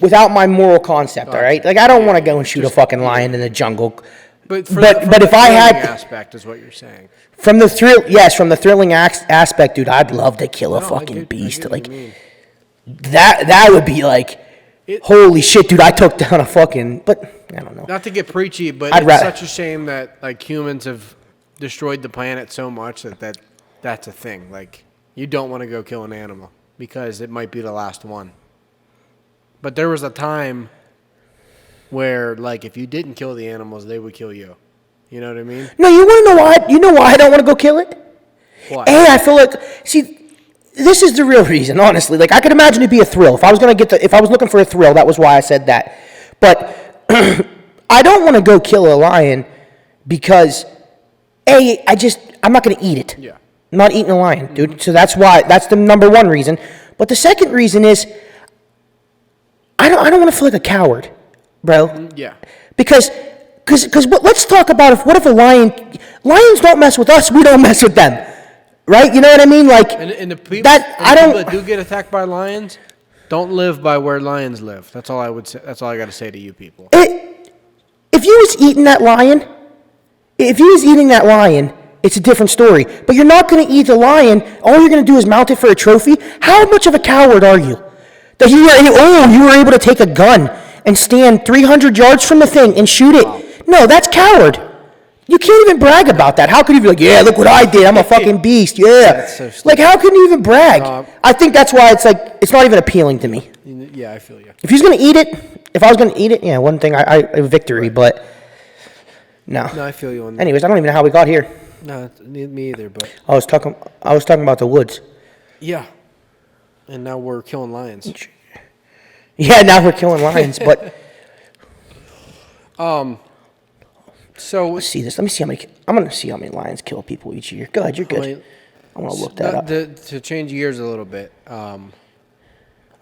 without my moral concept, all right? Like, I don't want to go and shoot a fucking lion in the jungle. but but the if I had- thrilling aspect is what you're saying. From the thrilling aspect, dude, I'd love to kill a No, I fucking get- I beast. get what Like, you mean. that would be like, holy shit, dude, I took down a fucking. But I don't know. Not to get preachy, but I'd it's rather- such a shame that like humans have destroyed the planet so much that's a thing. Like you don't want to go kill an animal because it might be the last one. But there was a time where like if you didn't kill the animals, they would kill you. You know what I mean? No, you want to know why? You know why I don't want to go kill it? Why? I feel like, see, this is the real reason, honestly. Like, I could imagine it'd be a thrill. If I was looking for a thrill, that was why I said that. But I don't want to go kill a lion because, I'm not going to eat it. Yeah. I'm not eating a lion, dude. So that's the number one reason. But the second reason is, I don't want to feel like a coward, bro. Yeah. Because let's talk about what if lions don't mess with us, we don't mess with them, right? You know what I mean? Like And the people that that do get attacked by lions don't live by where lions live. That's all I would say. That's all I got to say to you people. If you was eating that lion, it's a different story. But you're not going to eat the lion. All you're going to do is mount it for a trophy. How much of a coward are you? That you were able to take a gun and stand 300 yards from the thing and shoot it. Wow. No, that's coward. You can't even brag about that. How could you be like, yeah, look what I did. I'm a fucking beast. Yeah. That's so stupid. Like, how can you even brag? I think that's why it's not even appealing to me. Yeah, I feel you. If he's going to eat it, if I was going to eat it, yeah, one thing, a victory, but no. No, I feel you on that. Anyways, I don't even know how we got here. No, me either. But I was talking about the woods. yeah, and now we're killing lions. Yeah, now we're killing lions, but So let's see this. Let me see how many. I'm gonna see how many lions kill people each year. Go ahead, you're good. I want to look that up. To change gears a little bit,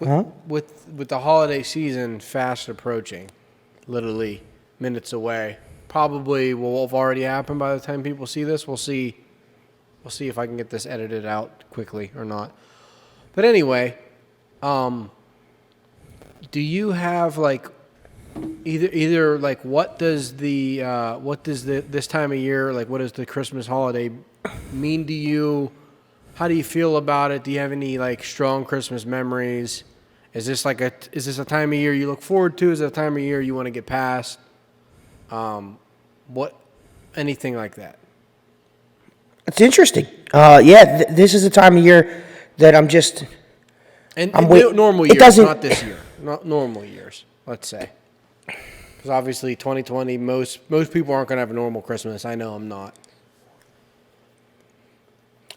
with the holiday season fast approaching, literally minutes away, probably will have already happened by the time people see this. We'll see if I can get this edited out quickly or not. But anyway, do you have like either like what does this time of year, like what does the Christmas holiday mean to you? How do you feel about it? Do you have any like strong Christmas memories? Is this a time of year you look forward to? Is it a time of year you want to get past? Anything like that? It's interesting. This is a time of year that I'm just. Normal years, not this year. Not normal years, let's say. Because obviously 2020, most people aren't going to have a normal Christmas. I know I'm not.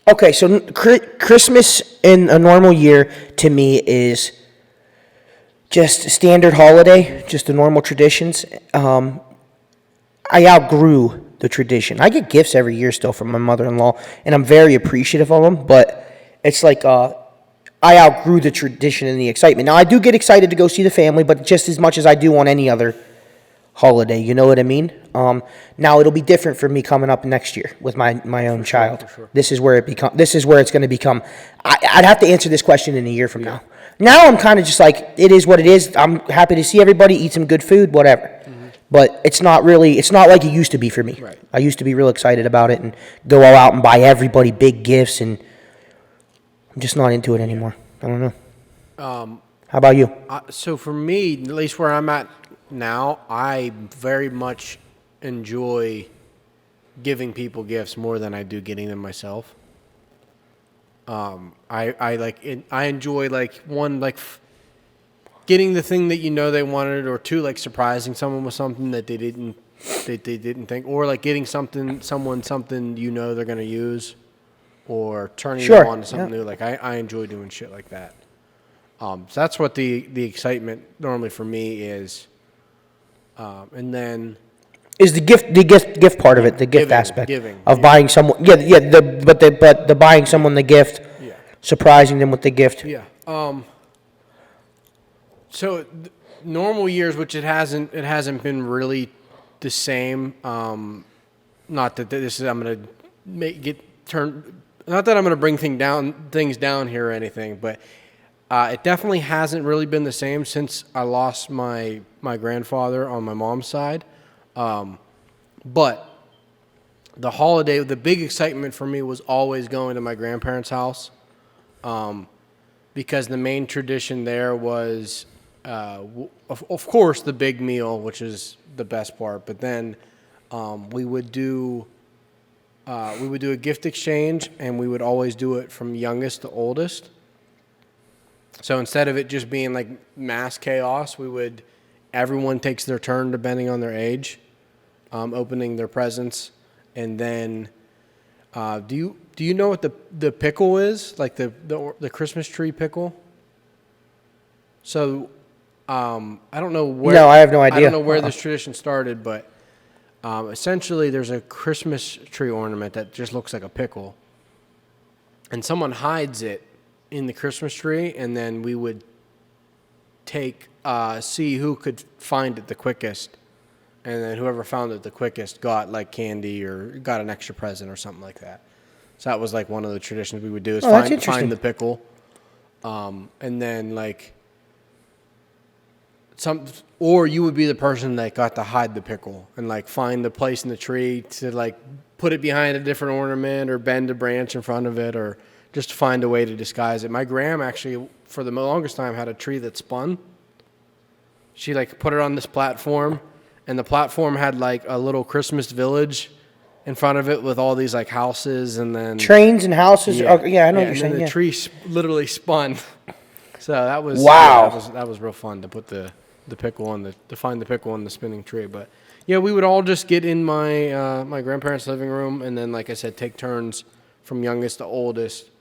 Okay, so Christmas in a normal year to me is just a standard holiday, just the normal traditions. I outgrew the tradition. I get gifts every year still from my mother-in-law, and I'm very appreciative of them, but it's like I outgrew the tradition and the excitement. Now, I do get excited to go see the family, but just as much as I do on any other holiday, you know what I mean? Now, it'll be different for me coming up next year with my own child. Sure. This is where it's going to become. I'd have to answer this question in a year from now. Now, I'm kind of just like, it is what it is. I'm happy to see everybody, eat some good food, whatever. Mm-hmm. But it's not like it used to be for me. Right. I used to be real excited about it and go all out and buy everybody big gifts, and I'm just not into it anymore. I don't know. How about you? So for me, at least where I'm at now, I very much enjoy giving people gifts more than I do getting them myself. I enjoy getting the thing that you know they wanted, or two, like surprising someone with something that they didn't think, or like getting something you know they're gonna use. or turning Sure, them on to something new. Like I enjoy doing shit like that. So that's what the excitement normally for me is. And then Is the gift part of it, the gift giving, aspect giving, of yeah. buying someone? But the buying someone the gift, Yeah. surprising them with the gift. Yeah. So normal years, which it hasn't been really the same. Not that this is I'm gonna Not that I'm gonna bring things down here or anything, but it definitely hasn't really been the same since I lost my grandfather on my mom's side. But the big excitement for me was always going to my grandparents' house. Because the main tradition there was, of course, the big meal, which is the best part. But then we would do a gift exchange, and we would always do it from youngest to oldest. So instead of it just being like mass chaos, everyone takes their turn depending on their age, opening their presents, and then do you know what the pickle is? Like the Christmas tree pickle? So I don't know where. No, I have no idea. I don't know where this tradition started, but essentially there's a Christmas tree ornament that just looks like a pickle, and someone hides it in the Christmas tree, and then we would see who could find it the quickest. And then whoever found it the quickest got like candy or got an extra present or something like that. So that was like one of the traditions we would do is find the pickle. And then like or you would be the person that got to hide the pickle and like find the place in the tree to like put it behind a different ornament or bend a branch in front of it or just find a way to disguise it. My gram actually for the longest time had a tree that spun. She like put it on this platform. And the platform had like a little Christmas village in front of it with all these like houses and then Trains and houses. Yeah, I know what you're and saying. then the tree literally spun. So that was Wow. that was real fun to put the pickle on to find the pickle on the spinning tree. But yeah, we would all just get in my my grandparents' living room and then like I said, take turns from youngest to oldest,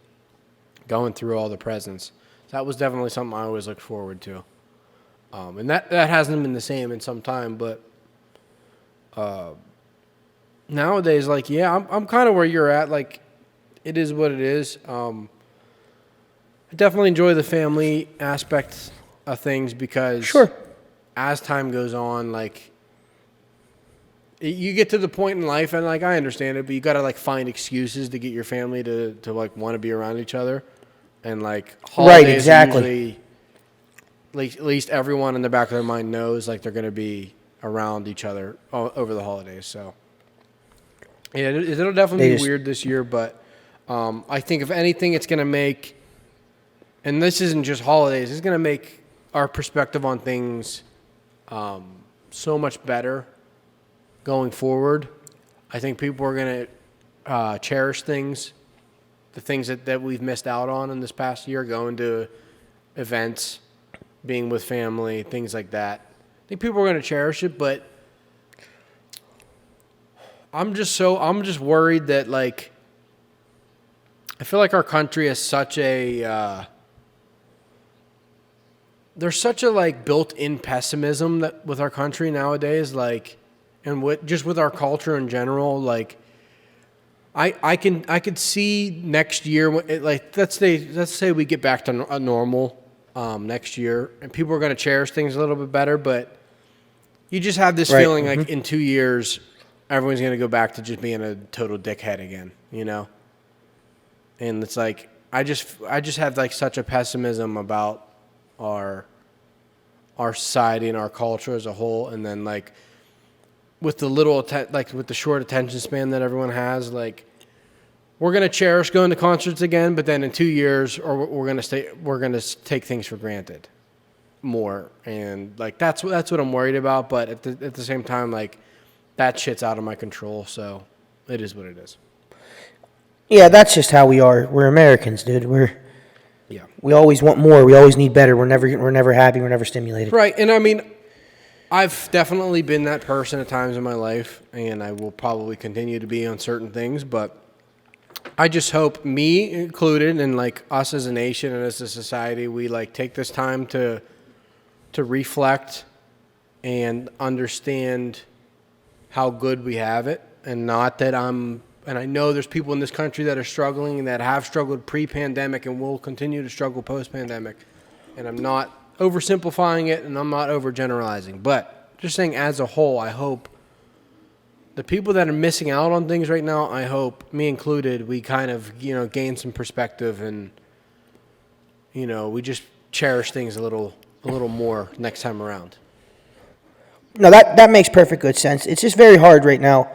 going through all the presents. So that was definitely something I always looked forward to. And that hasn't been the same in some time, but nowadays, like, yeah, I'm kind of where you're at. Like, it is what it is. I definitely enjoy the family aspect of things because Sure. as time goes on, like, you get to the point in life, and, like, I understand it, but you got to, like, find excuses to get your family to like, want to be around each other. And, like, holidays Right, exactly. usually, like, at least everyone in the back of their mind knows, like, they're going to be around each other over the holidays. So, yeah, it'll definitely be weird this year, but I think if anything, it's going to make, and this isn't just holidays, it's going to make our perspective on things so much better going forward. I think people are going to cherish things, the things that we've missed out on in this past year, going to events, being with family, things like that. I think people are going to cherish it, but I'm just worried that, like, I feel like our country has such a there's such a like built-in pessimism that with our country nowadays, like, and with our culture in general, like, I could see next year, like, let's say we get back to a normal next year, and people are going to cherish things a little bit better, but you just have this feeling like in 2 years, everyone's going to go back to just being a total dickhead again, you know? And it's like, I just have like such a pessimism about our society and our culture as a whole. And then like with the with the short attention span that everyone has, like, we're going to cherish going to concerts again, but then in 2 years, or we're going to take things for granted more. And like, that's what I'm worried about. But at the same time, like, that shit's out of my control. So it is what it is. Yeah, that's just how we are. We're Americans, dude. We always want more. We always need better. We're never happy. We're never stimulated. Right. And I mean, I've definitely been that person at times in my life, and I will probably continue to be on certain things, but I just hope, me included, and like us as a nation and as a society, we like take this time to reflect and understand how good we have it, and not that and I know there's people in this country that are struggling and that have struggled pre-pandemic and will continue to struggle post-pandemic. And I'm not oversimplifying it and I'm not overgeneralizing, but just saying as a whole, I hope the people that are missing out on things right now, I hope, me included, we kind of, gain some perspective and, we just cherish things a little more next time around. No, that makes perfect good sense. It's just very hard right now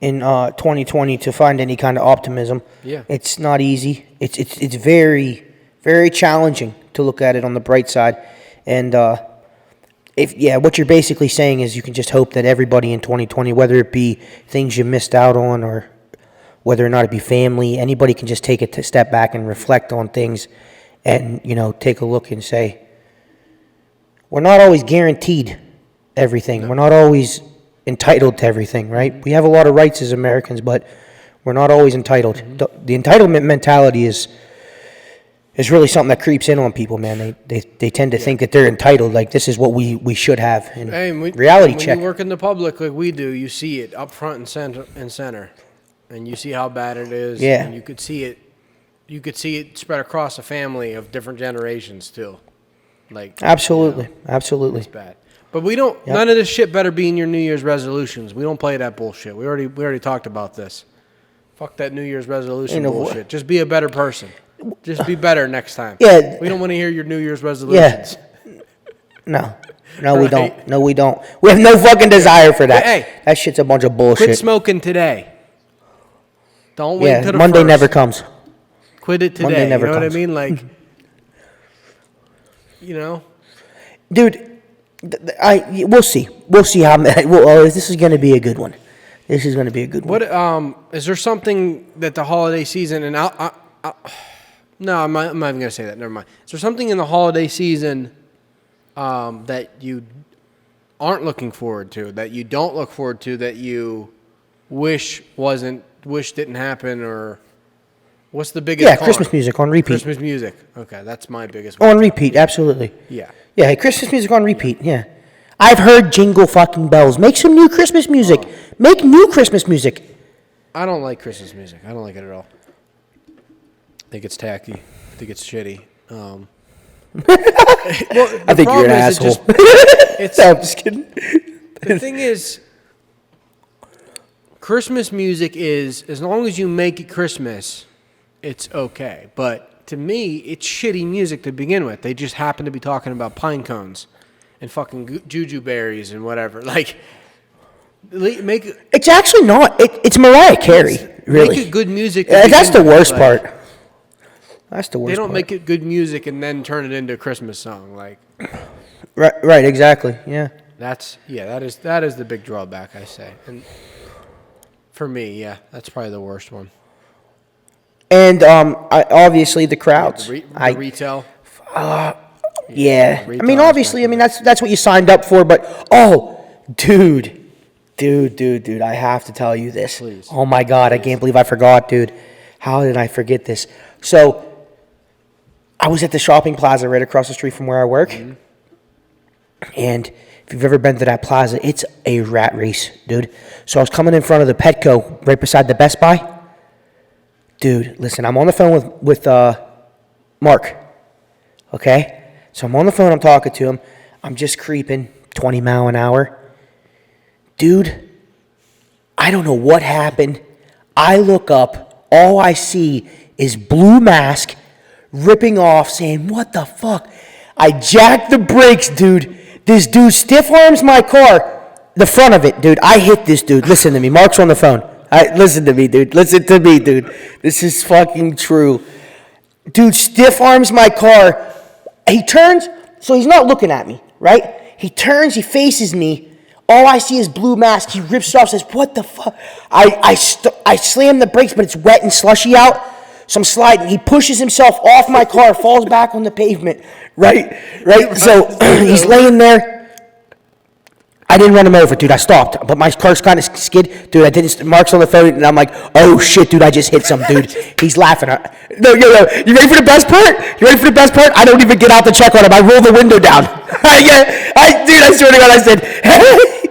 in 2020 to find any kind of optimism. Yeah. It's not easy. It's very, very challenging to look at it on the bright side. And what you're basically saying is you can just hope that everybody in 2020, whether it be things you missed out on or whether or not it be family, anybody can just take a step back and reflect on things and, take a look and say, we're not always guaranteed everything. No. We're not always entitled to everything, right? We have a lot of rights as Americans, but we're not always entitled. Mm-hmm. The entitlement mentality is really something that creeps in on people, man. They tend to think that they're entitled, like this is what we should have. And reality check. When you work in the public like we do, you see it up front and center, and you see how bad it is. Yeah. And you could see it. You could see it spread across a family of different generations too. Like absolutely. It's bad. But we don't. Yep. None of this shit better be in your New Year's resolutions. We don't play that bullshit. We already talked about this. Fuck that New Year's resolution bullshit. Just be a better person. Just be better next time. Yeah. We don't want to hear your New Year's resolutions. Yeah. No, right? We don't. No, we don't. We have no fucking desire for that. Hey, that shit's a bunch of bullshit. Quit smoking today. Don't wait until the Monday first. Never comes. Quit it today. Monday never you know comes. What I mean? Like, Dude. We'll see. We'll see how. This is going to be a good one. This is going to be a good one. What is there something that the holiday season and no, I'm not even going to say that. Never mind. Is there something in the holiday season that you aren't looking forward to, that you don't look forward to, that you wish didn't happen, or what's the biggest? Yeah, Christmas music on repeat. Christmas music. Okay, that's my biggest one. On repeat, absolutely. Yeah. Yeah, Christmas music on repeat, yeah. I've heard Jingle fucking Bells. Make some new Christmas music. Make new Christmas music. I don't like Christmas music. I don't like it at all. I think it's tacky. I think it's shitty. I think you're an asshole. No, I'm just kidding. The thing is, Christmas music is, as long as you make it Christmas, it's okay. But to me, it's shitty music to begin with. They just happen to be talking about pine cones and fucking juju berries and whatever. Like, make it's actually not. It's Mariah Carey, really. Make it good music. That's the worst part. That's the worst part. They don't make it good music and then turn it into a Christmas song. Like, right, exactly. Yeah. That is the big drawback, I say. And for me, yeah, that's probably the worst one. And obviously the crowds. The retail. Yeah. Retail, I mean, obviously, that's what you signed up for. But dude, I have to tell you this. Please. Oh my God, I can't believe I forgot, dude. How did I forget this? So, I was at the shopping plaza right across the street from where I work, and if you've ever been to that plaza, it's a rat race, dude. So I was coming in front of the Petco right beside the Best Buy. Dude, listen, I'm on the phone with Mark, okay? So I'm on the phone, I'm talking to him. I'm just creeping 20 mile an hour. Dude, I don't know what happened. I look up, all I see is Blue Mask ripping off, saying, what the fuck? I jacked the brakes, dude. This dude stiff arms my car, the front of it, dude. I hit this dude. Listen to me. Mark's on the phone. Listen to me, dude. Listen to me, dude. This is fucking true. Dude stiff arms my car. He turns, so he's not looking at me, right? He turns, he faces me. All I see is Blue Mask. He rips it off, says, what the fuck? I slam the brakes, but it's wet and slushy out. So I'm sliding. He pushes himself off my car, falls back on the pavement. Right? So he's laying there. I didn't run him over, dude. I stopped, but my car's kind of skid, dude. I didn't. Mark's on the phone, and I'm like, "Oh shit, dude! I just hit some dude." He's laughing. No, yo, you ready for the best part? You ready for the best part? I don't even get out to check on him. I roll the window down. Dude, I swear to God, I said,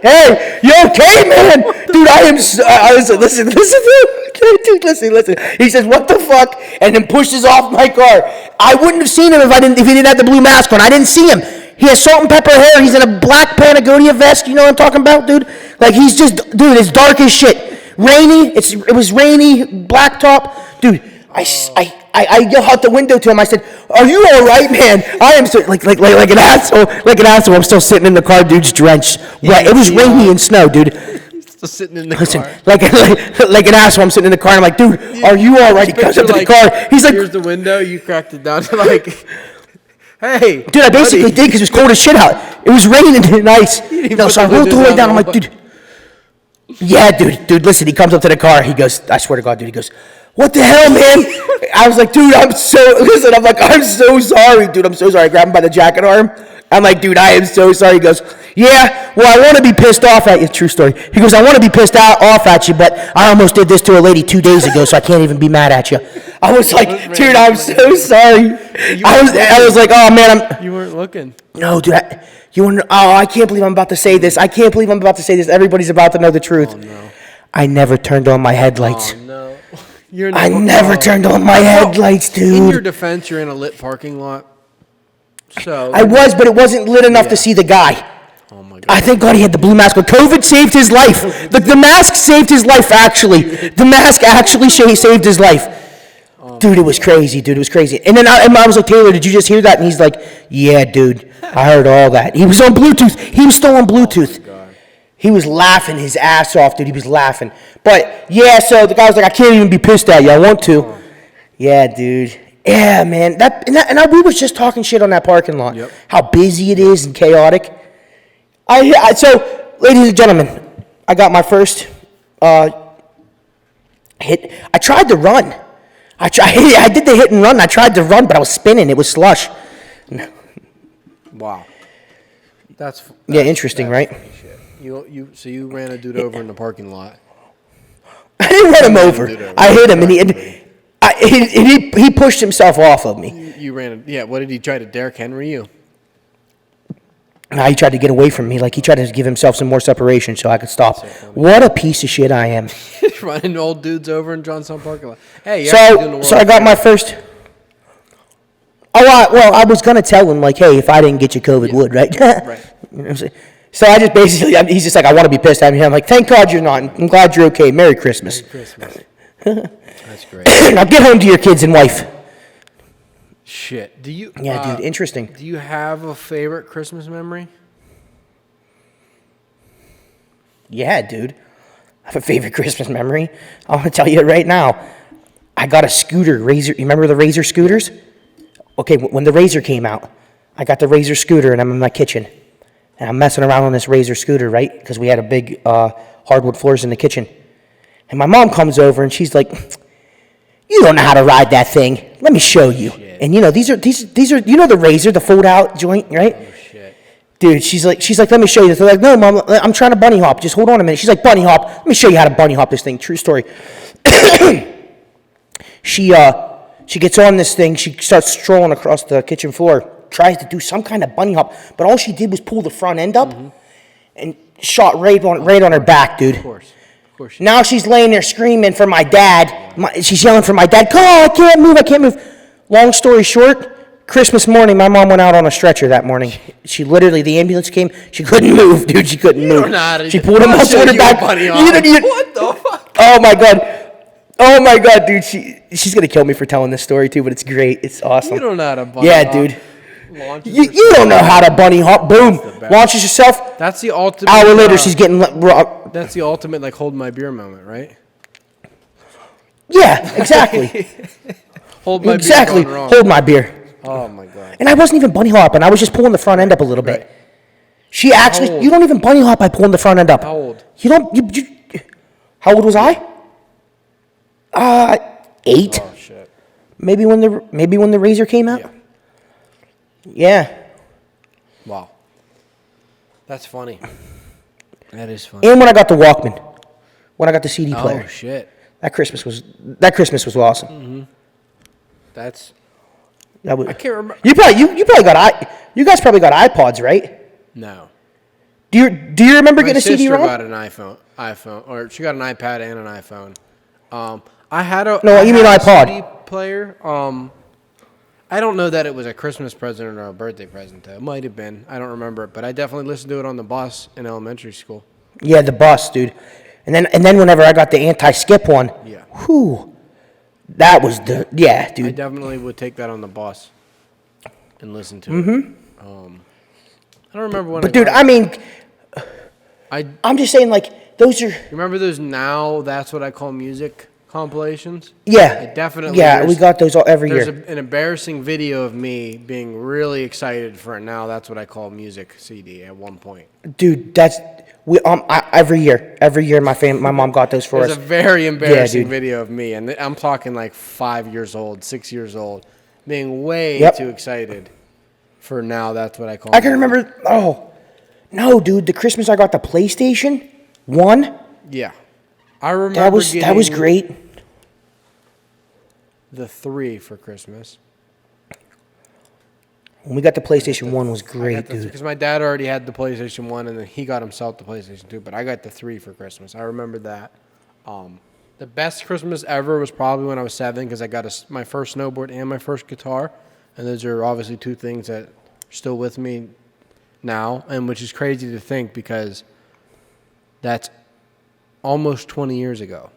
"Hey, you okay, man?" Dude, I was listen, dude, listen. He says, "What the fuck?" and then pushes off my car. I wouldn't have seen him if he didn't have the blue mask on. I didn't see him. He has salt and pepper hair. He's in a black Patagonia vest. You know what I'm talking about, dude? Like, he's just, dude, it's dark as shit. Rainy. It was rainy, black top. Dude, I yelled out the window to him. I said, "Are you all right, man?" I am so, like an asshole. Like an asshole. I'm still sitting in the car, dude's drenched. Wet. It was rainy and snow, dude. Still sitting in the car. Like an asshole. I'm sitting in the car. And I'm like, "Dude, are you all right?" He comes up to the car. He's like, "Here's the window." You cracked it down to like... Hey, dude, I basically did because it was cold as shit out. It was raining and ice. No, so I rolled the way down. I'm like, dude. Yeah, dude, listen. He comes up to the car. He goes, I swear to God, dude. He goes, "What the hell, man?" I was like, dude, I'm so sorry, dude. I'm so sorry. I grabbed him by the jacket arm. I'm like, dude, I am so sorry. He goes, "Yeah, well, I want to be pissed off at you." True story. He goes, "I want to be pissed off at you, but I almost did this to a lady 2 days ago, so I can't even be mad at you." I was like, dude, I'm so sorry. I was like, oh, man. You weren't looking. No, dude. I can't believe I'm about to say this. Everybody's about to know the truth. Oh, no. I never turned on my headlights. Oh, no. I never turned on my headlights, dude. In your defense, you're in a lit parking lot. So I was, but it wasn't lit enough to see the guy. Oh my God. I thank God he had the blue mask. But COVID saved his life. The mask saved his life, actually. The mask actually saved his life. Dude, it was crazy. And then I was like, "Taylor, did you just hear that?" And he's like, "Yeah, dude, I heard all that." He was on Bluetooth. He was still on Bluetooth. He was laughing his ass off, dude. He was laughing. But, yeah, so the guy was like, "I can't even be pissed at you. I want to." Yeah, dude. Yeah, man. We was just talking shit on that parking lot. Yep. How busy it is and chaotic. So, ladies and gentlemen, I got my first hit. I tried to run. I did the hit and run. I tried to run, but I was spinning. It was slush. Wow. That's interesting, right? So you ran a dude over in the parking lot. I didn't run him over. I hit him, and he pushed himself off of me. You ran. Yeah. What did he try to Derrick Henry you? He tried to get away from me. Like, he tried to give himself some more separation so I could stop. What a piece of shit I am. Running old dudes over in Johnstown parking lot. Hey, so I got my first. I was gonna tell him, like, "Hey, if I didn't get you, COVID would, right?" Right. You know what I'm saying? So I just basically, he's just like, "I want to be pissed at me." I'm like, "Thank God you're not. I'm glad you're okay. Merry Christmas." That's great. Now get home to your kids and wife. Shit. Do you? Yeah, dude. Interesting. Do you have a favorite Christmas memory? Yeah, dude. I have a favorite Christmas memory. I want to tell you it right now. I got a scooter, Razor. You remember the Razor scooters? Okay, when the Razor came out, I got the Razor scooter, and I'm in my kitchen. And I'm messing around on this Razor scooter, right? Because we had a big hardwood floors in the kitchen. And my mom comes over, and she's like, "You don't know how to ride that thing. Let me show you." Shit. And these are you know the Razor, the fold out joint, right? Oh shit. Dude, she's like, "Let me show you." They're like, "No, Mom, I'm trying to bunny hop. Just hold on a minute." She's like, "Bunny hop. Let me show you how to bunny hop this thing." True story. She gets on this thing. She starts strolling across the kitchen floor, tries to do some kind of bunny hop, but all she did was pull the front end up and shot right on her back, dude. Of course. Now she's laying there screaming for my dad. She's yelling for my dad. "Oh, I can't move. Long story short, Christmas morning, my mom went out on a stretcher that morning. She literally, the ambulance came. She couldn't move, dude. She couldn't move. She pulled a muscle in her back. What the fuck? Oh my god, dude. She's gonna kill me for telling this story too, but it's great. It's awesome. You don't know how to bunny hop. hop. Dude. You don't know how to bunny hop. Boom. Launches yourself. That's the ultimate. Hour later, she's getting. That's the ultimate, like, hold my beer moment, right? Yeah, exactly. Hold my beer gone wrong. Hold my beer. Oh my god. And I wasn't even bunny hopping. I was just pulling the front end up a little bit. Right. She actually. You don't even bunny hop by pulling the front end up. How old? You don't. How old was I? 8. Oh shit. Maybe when the Razor came out. Yeah. Yeah. Wow. That's funny. That is funny. And when I got the Walkman, when I got the CD player. Oh shit. That Christmas was awesome. That's. That was, I can't remember. you guys probably got iPods, right? No. Do you remember My getting a sister CD-ROM? got an iPhone, or she got an iPad and an iPhone. I had a No, you mean a iPod. CD player. I don't know that it was a Christmas present or a birthday present. Though. It might have been. I don't remember it, but I definitely listened to it on the bus in elementary school. Yeah, the bus, dude. And then whenever I got the anti-skip one, Yeah. whew, that was dude. I Mm-hmm. definitely would take that on the bus and listen to it. I don't remember when. But dude, I mean, I'm just saying, like, those are. remember those Now That's What I Call Music compilations. Yeah. It definitely. Yeah, we got those every There's year. an embarrassing video of me being really excited for a Now That's What I Call Music CD at one point. Dude, every year, my mom got those for There's us. a very embarrassing dude. video of me, and I'm talking like 5 years old, 6 years old, being way Yep. too excited for Now That's What I Call I can Music. remember. Oh, no, dude, the Christmas I got the PlayStation 1. Yeah. I remember That was getting great. the 3 for Christmas. When we got the PlayStation 1 was great, dude. Because my dad already had the PlayStation 1, and then he got himself the PlayStation 2, but I got the 3 for Christmas. I remember that. The best Christmas ever was probably when I was 7, because I got my first snowboard and my first guitar, and those are obviously two things that are still with me now, and which is crazy to think because that's almost 20 years ago.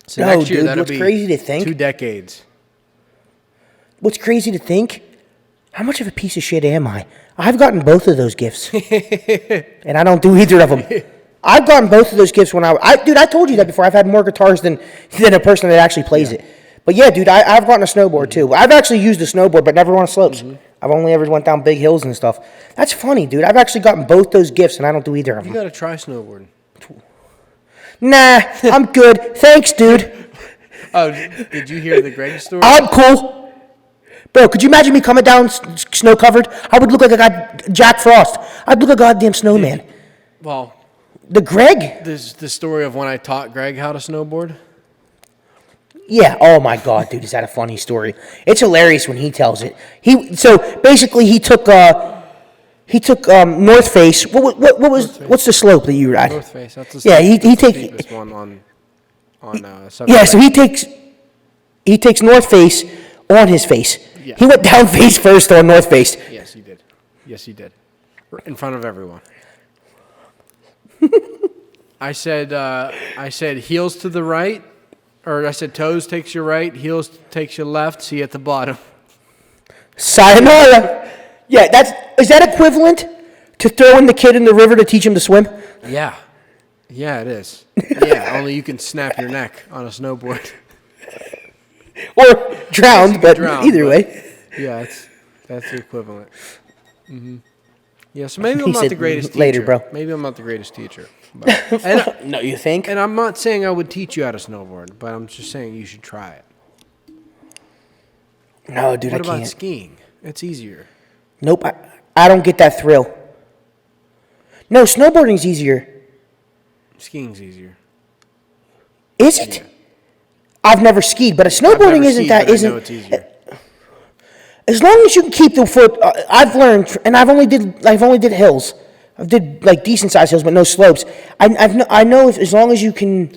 So No, next year, dude, that'll what's be crazy to think- 2 decades. What's crazy to think, how much of a piece of shit am I? I've gotten both of those gifts. And I don't do either of them. I've gotten both of those gifts when dude, I told you that before. I've had more guitars than a person that actually plays it. But yeah, dude, I've gotten a snowboard too. I've actually used a snowboard, but never on slopes. I've only ever went down big hills and stuff. That's funny, dude. I've actually gotten both those gifts, and I don't do either of You them. got to try snowboarding. Nah, I'm good. Thanks, dude. Oh, did you hear the Greg story? I'm cool. Bro, could you imagine me coming down snow-covered? I would look like a guy, Jack Frost. I'd look like a goddamn snowman. Well, The Greg? there's the story of when I taught Greg how to snowboard. Yeah. Oh my God, dude, is that a funny story? It's hilarious when he tells it. So basically he took North Face. What's the slope that you ride? North Face. That's the Yeah, he that's the takes. steepest one on Yeah, so he takes North Face on his face. Yeah. He went down face first on North Face. Yes, he did. Yes, he did. In front of everyone. I said heels to the right, or I said toes takes you right, heels takes you left. See you at the bottom. Sayonara. Yeah, is that equivalent to throwing the kid in the river to teach him to swim? Yeah, yeah, it is. Yeah, only you can snap your neck on a snowboard. Or drowned, but drown, either but- way. Yeah, that's the equivalent. Yeah, so maybe I'm He not said the greatest teacher. later, bro. Maybe I'm not the greatest teacher. But, No, you think? and I'm not saying I would teach you how to snowboard, but I'm just saying you should try it. No, dude, What I about can't. skiing? It's easier. Nope, I don't get that thrill. No, snowboarding's easier. Skiing's easier. Is it? Yeah. I've never skied, but I've snowboarding never isn't skied, that but I isn't. know it's easier. As long as you can keep the foot, I've learned, and I've only did hills. I did like decent sized hills, but no slopes. I know as long as you keep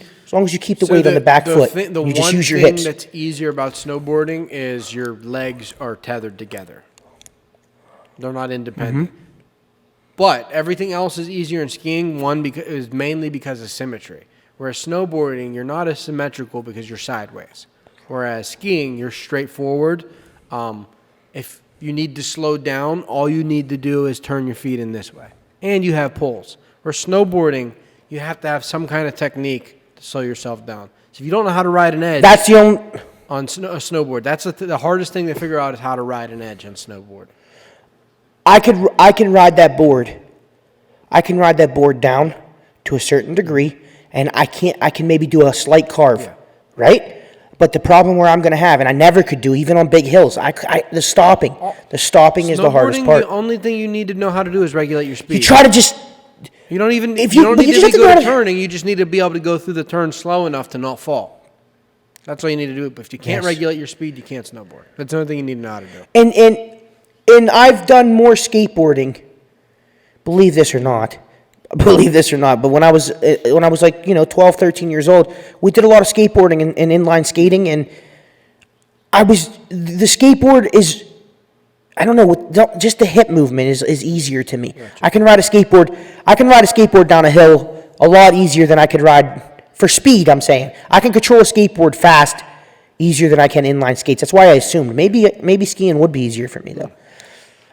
the weight on the back foot, you just use your hips. The one thing that's easier about snowboarding is your legs are tethered together. They're not independent. Mm-hmm. But everything else is easier in skiing. Is mainly because of symmetry. Whereas snowboarding, you're not as symmetrical because you're sideways. Whereas skiing, you're straight forward. If you need to slow down, all you need to do is turn your feet in this way. And you have pulls. Where snowboarding, you have to have some kind of technique to slow yourself down. So if you don't know how to ride an edge That's the only. on a snowboard, that's the hardest thing to figure out is how to ride an edge on snowboard. I can ride that board. I can ride that board down to a certain degree, and I can maybe do a slight carve, Yeah. right? But the problem where I'm going to have, and I never could do, even on big hills, the stopping is the hardest Snowboarding, part. the only thing you need to know how to do is regulate your speed. You try to just, You don't even If you you- don't but need you to just be have to good go at to- turning. You just need to be able to go through the turn slow enough to not fall. That's all you need to do. But if you can't Yes. regulate your speed, you can't snowboard. That's the only thing you need to know how to do. And I've done more skateboarding. Believe this or not. But when I was like 12, 13 years old, we did a lot of skateboarding and inline skating, and the skateboard is, I don't know, just the hip movement is easier to me. Gotcha. I can ride a skateboard down a hill a lot easier than I could ride for speed. I'm saying I can control a skateboard fast easier than I can inline skates. That's why I assumed maybe skiing would be easier for me though.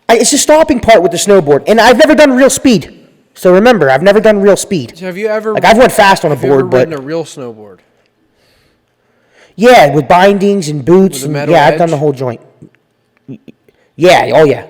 It's the stopping part with the snowboard, and I've never done real speed. So remember, I've never done real speed. So have you ever I've went fast on a have you ever board, but ridden a real snowboard? yeah, with bindings and boots, With a and metal I've done edge? the whole joint. Yeah, oh yeah,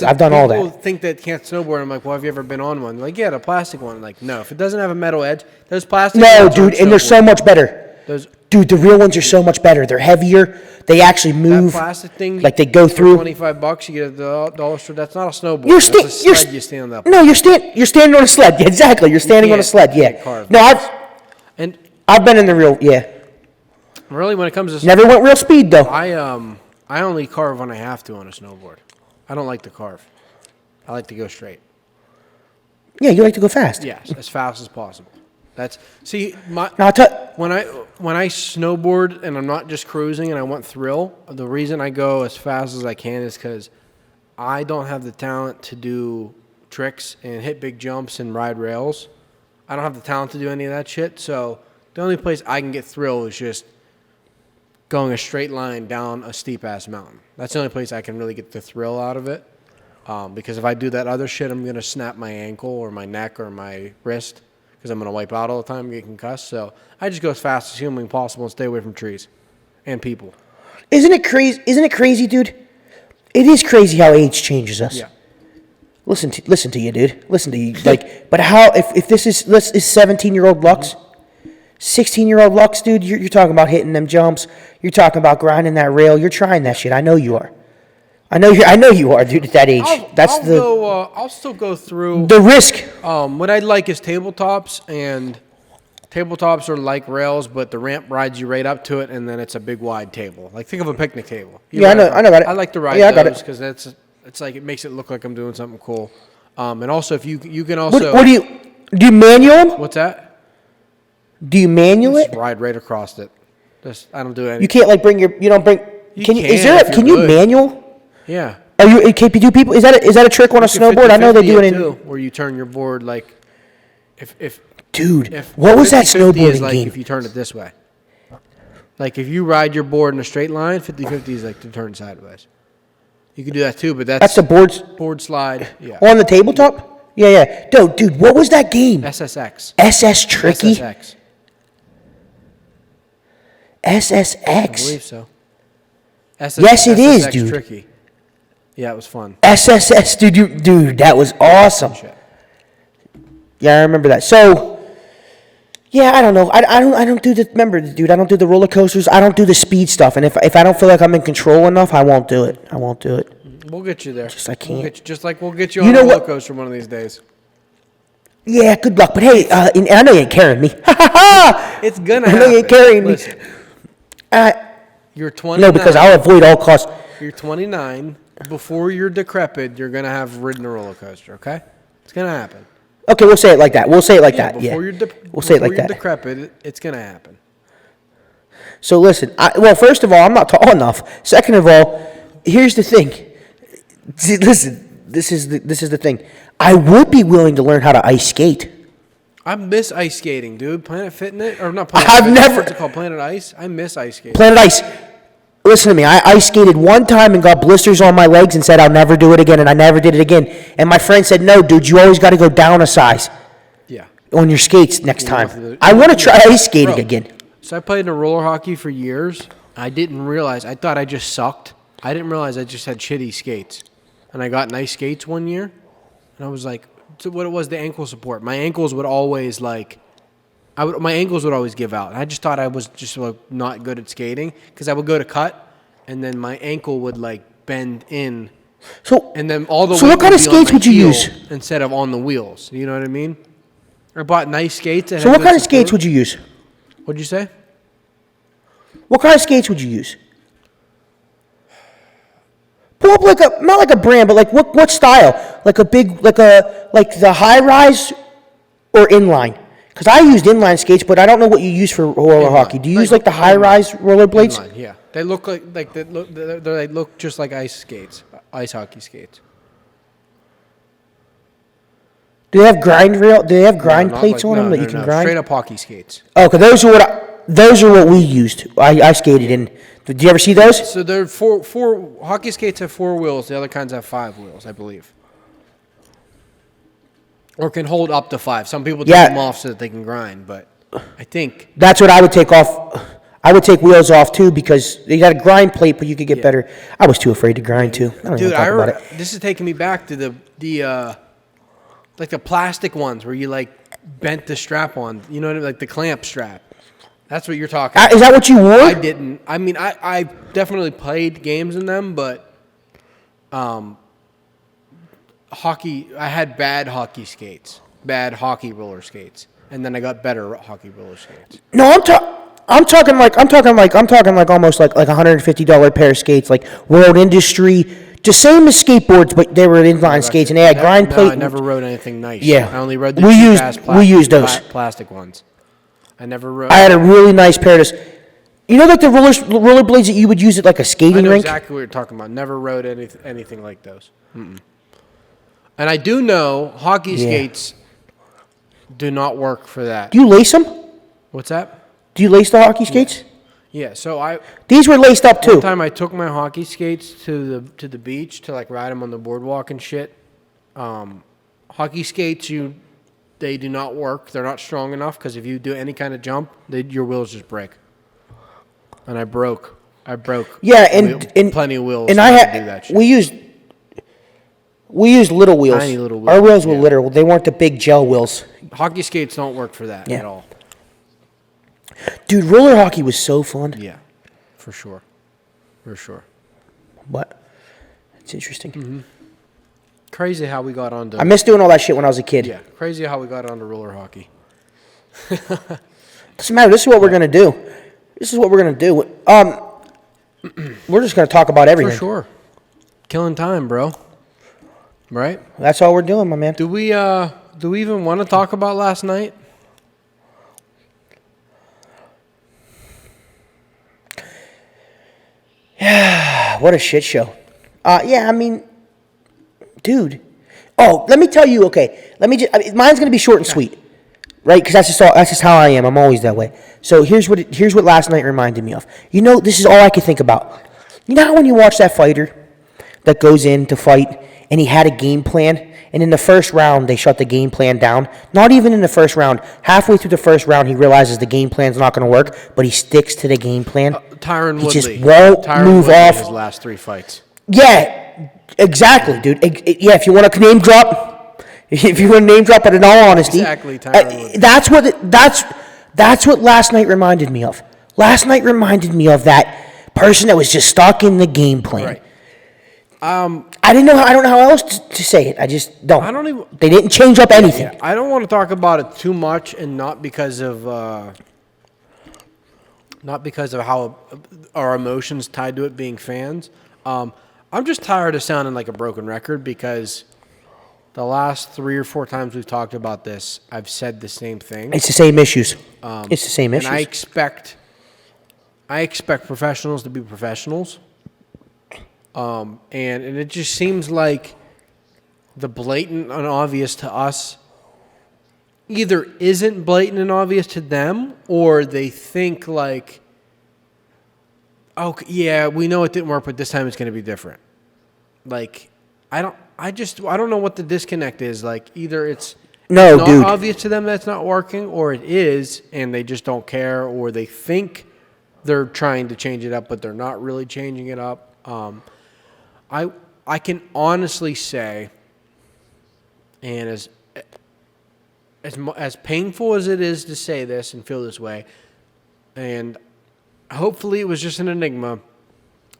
I've done all People that. think that can't snowboard. I'm like, well, have you ever been on one? Like, yeah, the plastic one. I'm like, no, if it doesn't have a metal edge, those plastic No, ones aren't dude, and they're so snowboard. much better. Those Dude, the real ones are so much better. They're heavier. They actually that move. plastic thing, Like they go for through. $25, you get a dollar store. That's not a snowboard. You're That's a sta- sled you stand up. No, you're standing on a sled. Yeah, exactly. You're standing on a can't- sled. you Yeah. can't carve. No, And I've been in the real. Yeah. really, when it comes to Never went real speed though. I only carve when I have to on a snowboard. I don't like to carve. I like to go straight. Yeah, you like to go fast. Yes, as fast as possible. Now I'll tell. when I snowboard and I'm not just cruising and I want thrill, the reason I go as fast as I can is because I don't have the talent to do tricks and hit big jumps and ride rails. I don't have the talent to do any of that shit. So the only place I can get thrill is just going a straight line down a steep ass mountain. That's the only place I can really get the thrill out of it. Because if I do that other shit, I'm gonna snap my ankle or my neck or my wrist. Because I'm going to wipe out all the time and get concussed. So I just go as fast as humanly possible and stay away from trees and people. Isn't it crazy, dude? It is crazy how age changes us. Yeah. Listen to you, dude. Listen to you. Like, but how if this is 17-year-old Lux, 16-year-old Lux, dude, you're talking about hitting them jumps. You're talking about grinding that rail. You're trying that shit. I know you are. I know you are, dude. At that age, I'll still go through. the risk. What I like is tabletops, and tabletops are like rails, but the ramp rides you right up to it, and then it's a big wide table. Like think of a picnic table. Yeah, I know about it. I like to ride Yeah, I got it. those because it's like it makes it look like I'm doing something cool. And also if you can also What do you manual 'em? what's that? Do you manual it? Just ride right across it. I don't do anything. You can't like bring your. You don't bring. You Can can is there? if Can you're you good. manual? Yeah. Are you? Can do people? Is that a trick on a You can snowboard? I know they 50-50 do it in. too, where you turn your board like if Dude, if what was that 50-50 is snowboarding like game? if you turn it this way. Like if you ride your board in a straight line, 50-50 is like to turn sideways. You can do that too, but That's the boards board slide. Yeah. on the tabletop. Yeah. Dude, what was that game? SSX. SS Tricky. SSX. SSX. I believe so. Yes, it is, SSX dude. Tricky. Yeah, it was fun. SSS, dude, that was awesome. Shit. Yeah, I remember that. So, yeah, I don't know. I don't do the. Remember, dude, I don't do the roller coasters. I don't do the speed stuff. And if I don't feel like I'm in control enough, I won't do it. We'll get you there. I can't. Just like we'll get you You on know a roller what? coaster one of these days. Yeah, good luck. But hey, and I know you ain't carrying me. It's gonna I happen. know you ain't carrying me. Listen, you're 29. No, because I'll avoid all costs. You're 29. Before you're decrepit, you're gonna have ridden a roller coaster. Okay, it's gonna happen. Okay, we'll say it like that. We'll say it like that. Before Yeah, you're we'll say it like before that. you're decrepit, it's gonna happen. So listen. Well, first of all, I'm not tall enough. Second of all, here's the thing. See, listen, this is the thing. I would be willing to learn how to ice skate. I miss ice skating, dude. Planet Fitness or not? Planet I've Fitness, never- What's it called? Planet Ice. I miss ice skating. Planet Ice. Listen to me. I ice skated one time and got blisters on my legs and said I'll never do it again, and I never did it again. And my friend said, "No, dude, you always got to go down a size Yeah. on your skates next You have time." to- I want to try ice skating Bro, again. So I played in roller hockey for years. I didn't realize. I thought I just sucked. I didn't realize I just had shitty skates. And I got nice skates one year, and I was like, so what it was, the ankle support. My ankles would always my ankles would always give out. And I just thought I was just like not good at skating because I would go to cut, and then my ankle would like bend in, So, and then all the So weight what kind would of be on skates my would you heel use? instead of on the wheels? You know what I mean? I bought nice skates. So what kind of skates would you use? What'd you say? What kind of skates would you use? Pull up not like a brand, but like what style? Like like the high rise or inline? Because I used inline skates, but I don't know what you use for roller hockey. Do you use like the high rise roller blades? Inline, yeah. They look they look just like ice skates, ice hockey skates. Do they have grind rail? Do they have grind plates on them that you can grind? Straight up hockey skates. Oh, okay, those are what we used. I skated in. Did you ever see those? So they're four hockey skates have 4 wheels. The other kinds have 5 wheels, I believe. Or can hold up to 5. Some people take them off so that they can grind, but I think that's what I would take off. I would take wheels off too because you got a grind plate, but you could get better. I was too afraid to grind too. I don't even talk about it. This is taking me back to the like the plastic ones where you like bent the strap on. You know what I mean? Like the clamp strap. That's what you're talking about. Is that what you wore? I didn't. I mean, I definitely played games in them, but hockey, I had bad hockey skates, bad hockey roller skates, and then I got better hockey roller skates. No, I'm talking like almost like $150 pair of skates, like World Industry, just same as skateboards, but they were inline skates and they had grind plate. No, I never rode anything nice. Yeah, I only rode the we used those plastic ones. I never rode. I had a really nice pair of those. You know, like the roller blades that you would use at like a skating I know rink. Exactly what you're talking about. Never rode anything like those. Mm-mm. And I do know hockey skates do not work for that. Do you lace them? What's that? Do you lace the hockey skates? Yeah. So these were laced up too. One time I took my hockey skates to the beach to like ride them on the boardwalk and shit. Hockey skates, they do not work. They're not strong enough because if you do any kind of jump, your wheels just break. And I broke. Yeah, and plenty of wheels. And to do that shit. We used little wheels. Tiny little wheels. Our wheels were little. They weren't the big gel wheels. Hockey skates don't work for that at all. Dude, roller hockey was so fun. Yeah, for sure. But it's interesting. Mm-hmm. Crazy how we got onto. I miss doing all that shit when I was a kid. Yeah, crazy how we got onto roller hockey. Doesn't matter. This is what we're gonna do. We're just gonna talk about everything. For sure. Killing time, bro. Right? That's all we're doing, my man. Do we even want to talk about last night? What a shit show. Yeah, I mean, dude. Oh, let me tell you. Okay, mine's gonna be short and sweet, right? Because that's just how I am. I'm always that way. So here's what last night reminded me of. You know, this is all I could think about. You know how when you watch that fighter that goes in to fight and he had a game plan, and in the first round they shut the game plan down. Not even in the first round. Halfway through the first round, he realizes the game plan's not going to work, but he sticks to the game plan. Tyron Woodley. He just won't move off. His last 3 fights. Yeah, exactly, dude. Yeah, if you want to name drop, but in all honesty, exactly, Tyron Woodley. That's what last night reminded me of. Last night reminded me of that person that was just stuck in the game plan. Right. I don't know how else to say it. I just don't. I don't even. They didn't change up anything. Yeah, I don't want to talk about it too much, and not because of how our emotions tied to it being fans. I'm just tired of sounding like a broken record because the last 3 or 4 times we've talked about this, I've said the same thing. It's the same issues. It's the same issues. And I expect professionals to be professionals. And it just seems like the blatant and obvious to us either isn't blatant and obvious to them, or they think like, oh yeah, we know it didn't work, but this time it's going to be different. Like, I don't know what the disconnect is. Like, either it's not obvious to them that's not working, or it is, and they just don't care, or they think they're trying to change it up, but they're not really changing it up. I can honestly say, and as painful as it is to say this and feel this way, and hopefully it was just an enigma,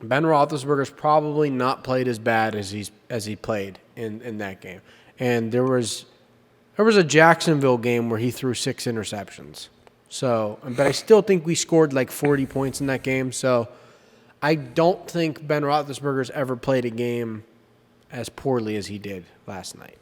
Ben Roethlisberger's probably not played as bad as he played in that game. And there was There was a Jacksonville game where he threw 6 interceptions. So, but I still think we scored like 40 points in that game. So, I don't think Ben Roethlisberger's ever played a game as poorly as he did last night.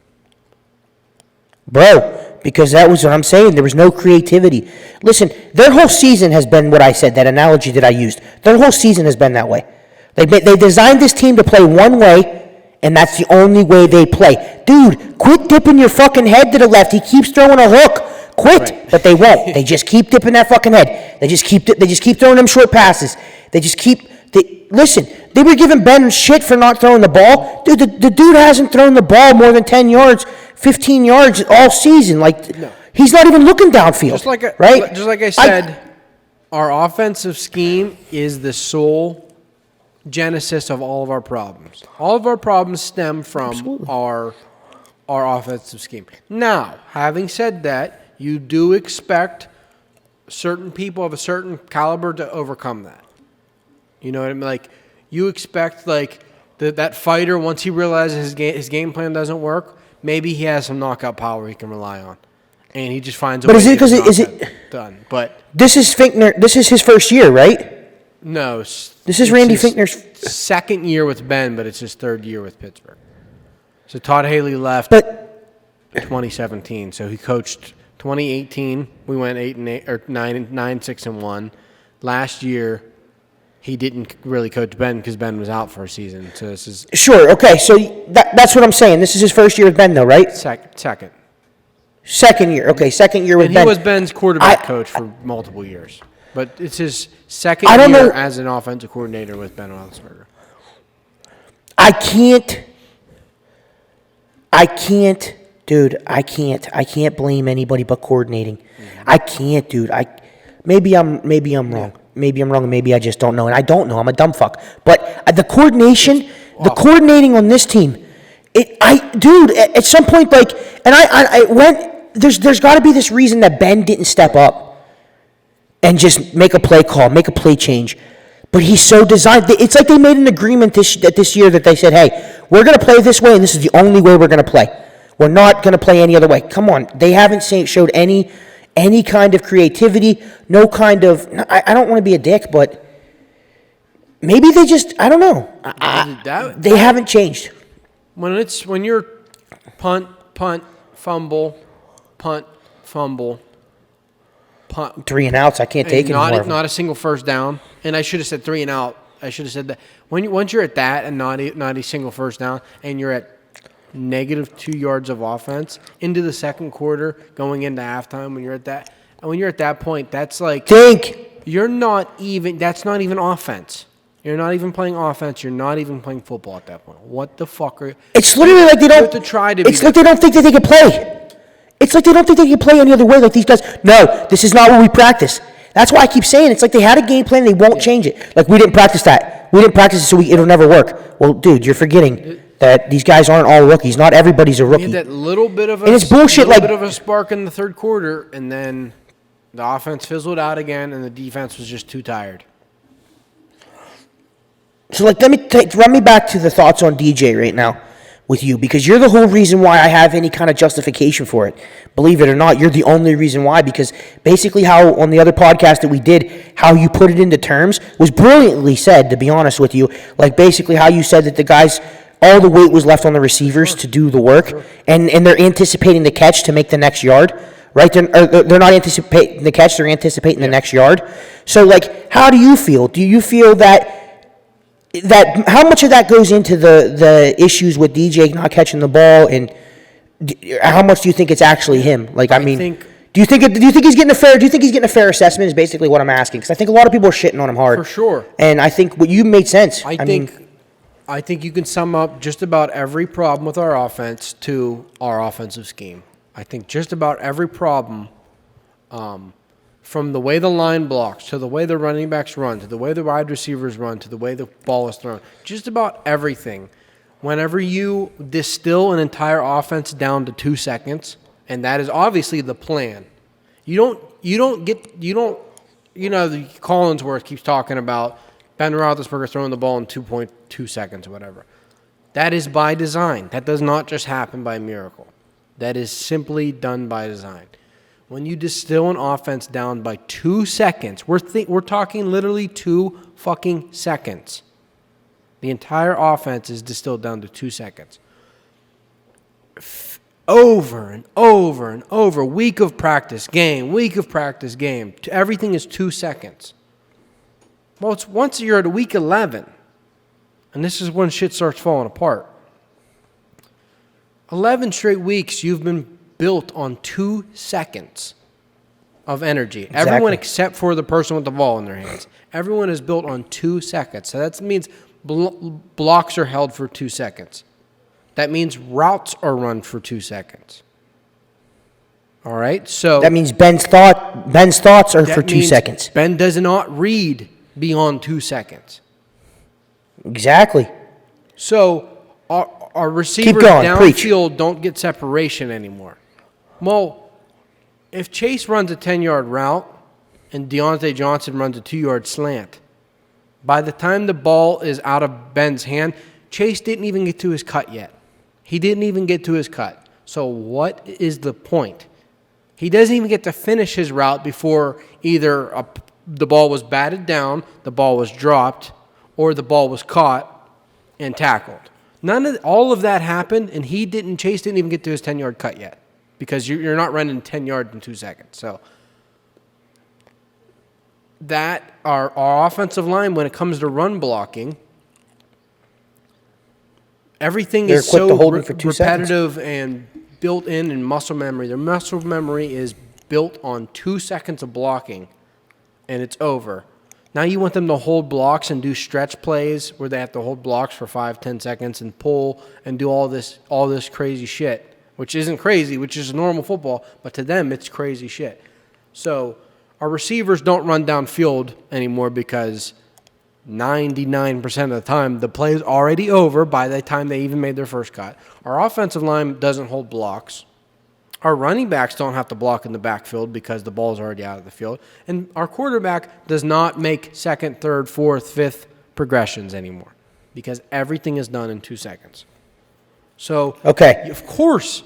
Bro, because that was what I'm saying. There was no creativity. Listen, their whole season has been what I said, that analogy that I used. Their whole season has been that way. They designed this team to play one way, and that's the only way they play. Dude, quit dipping your fucking head to the left. He keeps throwing a hook. Quit. Right. But they won't. They just keep dipping that fucking head. They just keep throwing them short passes. Listen, they were giving Ben shit for not throwing the ball. Dude, the dude hasn't thrown the ball more than 10 yards, 15 yards all season. Like, no. He's not even looking downfield. Just like I said, our offensive scheme is the sole genesis of all of our problems. All of our problems stem from our offensive scheme. Now, having said that, you do expect certain people of a certain caliber to overcome that. You know what I mean? Like, you expect, like, that fighter, once he realizes his game plan doesn't work, maybe he has some knockout power he can rely on. And he just finds a way to get it done. But this is Finkner. This is his first year, right? No. This is Randy Finkner's second year with Ben, but it's his third year with Pittsburgh. So Todd Haley left 2017. So he coached 2018. We went 8-8 or 9-6-1. Last year, he didn't really coach Ben because Ben was out for a season. So this is sure. Okay, so that's what I'm saying. This is his first year with Ben, though, right? Second. Second year. Okay, second year with Ben. And he was Ben's quarterback coach for multiple years. But it's his second year as an offensive coordinator with Ben Roethlisberger. I can't blame anybody but coordinating. Mm-hmm. I can't, dude. Maybe I'm wrong. Yeah. Maybe I'm wrong, and maybe I just don't know. And I don't know. I'm a dumb fuck. But the coordination, the coordinating on this team, at some point, like, and I went. There's got to be this reason that Ben didn't step up and just make a play call, make a play change. But he's so designed. It's like they made an agreement this year that they said, hey, we're going to play this way, and this is the only way we're going to play. We're not going to play any other way. Come on. They haven't showed any kind of creativity, no kind of, I don't want to be a dick, but maybe they just, I don't know. They haven't changed. When you're punt, fumble, punt, 3 and outs, I can't take anymore. Not a single first down. And I should have said 3 and out. I should have said that. Once you're at that and not a single first down, and you're at -2 yards of offense into the second quarter, going into halftime, when you're at that point, that's like you're not even. That's not even offense. You're not even playing offense. You're not even playing football at that point. What the fuck are you? It's literally like they don't. It's like they don't think that they can play. It's like they don't think they can play any other way. Like these guys. No, this is not what we practice. That's why I keep saying it's like they had a game plan. They won't change it. Like we didn't practice that. We didn't practice it, so it'll never work. Well, dude, you're forgetting that these guys aren't all rookies. Not everybody's a rookie. You had that little bit of and it's bullshit. Bit of a spark in the third quarter, and then the offense fizzled out again, and the defense was just too tired. So, like, run me back to the thoughts on DJ right now with you, because you're the whole reason why I have any kind of justification for it. Believe it or not, you're the only reason why, because basically how, on the other podcast that we did, how you put it into terms was brilliantly said, to be honest with you. Like, basically how you said that the guys, all the weight was left on the receivers to do the work, and they're anticipating the catch to make the next yard, right? They're not anticipating the catch, they're anticipating the next yard. So, like, how do you feel? Do you feel that how much of that goes into the issues with DJ not catching the ball, and how much do you think it's actually him? Like, do you think he's getting a fair assessment? Is basically what I'm asking, because I think a lot of people are shitting on him hard. For sure. And I think what you made sense. I think you can sum up just about every problem with our offense to our offensive scheme. I think just about every problem, from the way the line blocks, to the way the running backs run, to the way the wide receivers run, to the way the ball is thrown, just about everything. Whenever you distill an entire offense down to 2 seconds, and that is obviously the plan, Collinsworth keeps talking about Ben Roethlisberger throwing the ball in 2.2 seconds or whatever. That is by design. That does not just happen by miracle. That is simply done by design. When you distill an offense down by 2 seconds, we're talking literally 2 fucking seconds. The entire offense is distilled down to 2 seconds. Over and over and over, week of practice, game. Everything is 2 seconds. Well, it's once you're at week 11, and this is when shit starts falling apart. 11 straight weeks, you've been built on 2 seconds of energy. Exactly. Everyone except for the person with the ball in their hands. Everyone is built on 2 seconds. So that means blocks are held for 2 seconds. That means routes are run for 2 seconds. All right? So that means Ben's thoughts are for 2 seconds. Ben does not read beyond 2 seconds. Exactly. So our receivers downfield don't get separation anymore. Well, if Chase runs a 10-yard route and Deontay Johnson runs a 2-yard slant, by the time the ball is out of Ben's hand, Chase didn't even get to his cut yet. He didn't even get to his cut. So what is the point? He doesn't even get to finish his route before either the ball was batted down, the ball was dropped, or the ball was caught and tackled. All of that happened, and Chase didn't even get to his 10-yard cut yet because you're not running 10 yards in 2 seconds. So that our offensive line, when it comes to run blocking, everything is so repetitive and built in muscle memory. Their muscle memory is built on 2 seconds of blocking, and it's over. Now you want them to hold blocks and do stretch plays where they have to hold blocks for 5-10 seconds and pull and do all this crazy shit, which isn't crazy, which is normal football, but to them it's crazy shit. So our receivers don't run downfield anymore because 99% of the time the play is already over by the time they even made their first cut. Our offensive line doesn't hold blocks. Our running backs don't have to block in the backfield because the ball's already out of the field. And our quarterback does not make second, third, fourth, fifth progressions anymore because everything is done in 2 seconds. So, okay, of course,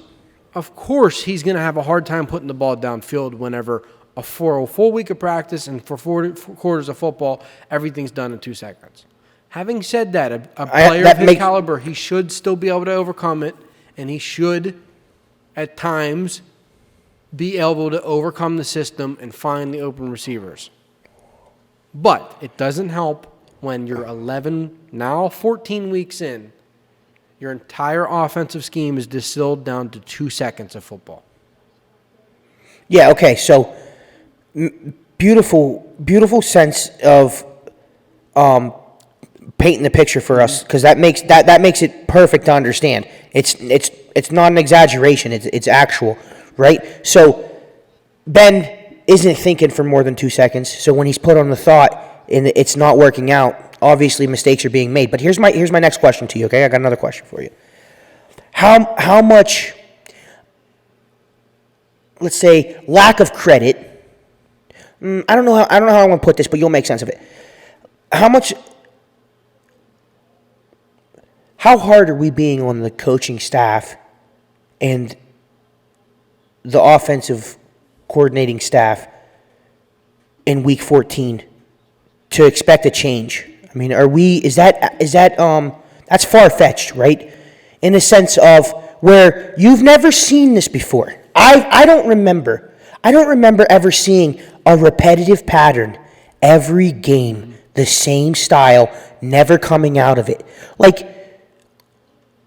he's going to have a hard time putting the ball downfield whenever for a full week of practice and for 4 quarters of football, everything's done in 2 seconds. Having said that, a player of his caliber, he should still be able to overcome it, and he should at times be able to overcome the system and find the open receivers. But it doesn't help when you're 14 weeks in, your entire offensive scheme is distilled down to 2 seconds of football. Yeah, okay, so beautiful sense of painting the picture for us, because that makes it perfect to understand. It's not an exaggeration. It's actual, right? So Ben isn't thinking for more than 2 seconds. So when he's put on the thought and it's not working out, obviously mistakes are being made. But here's my next question to you. Okay, I got another question for you. How much, let's say, lack of credit? I don't know how I want to put this, but you'll make sense of it. How hard are we being on the coaching staff and the offensive coordinating staff in week 14 to expect a change? I mean, that's far-fetched, right? In the sense of where you've never seen this before. I don't remember ever seeing a repetitive pattern every game, the same style, never coming out of it. Like,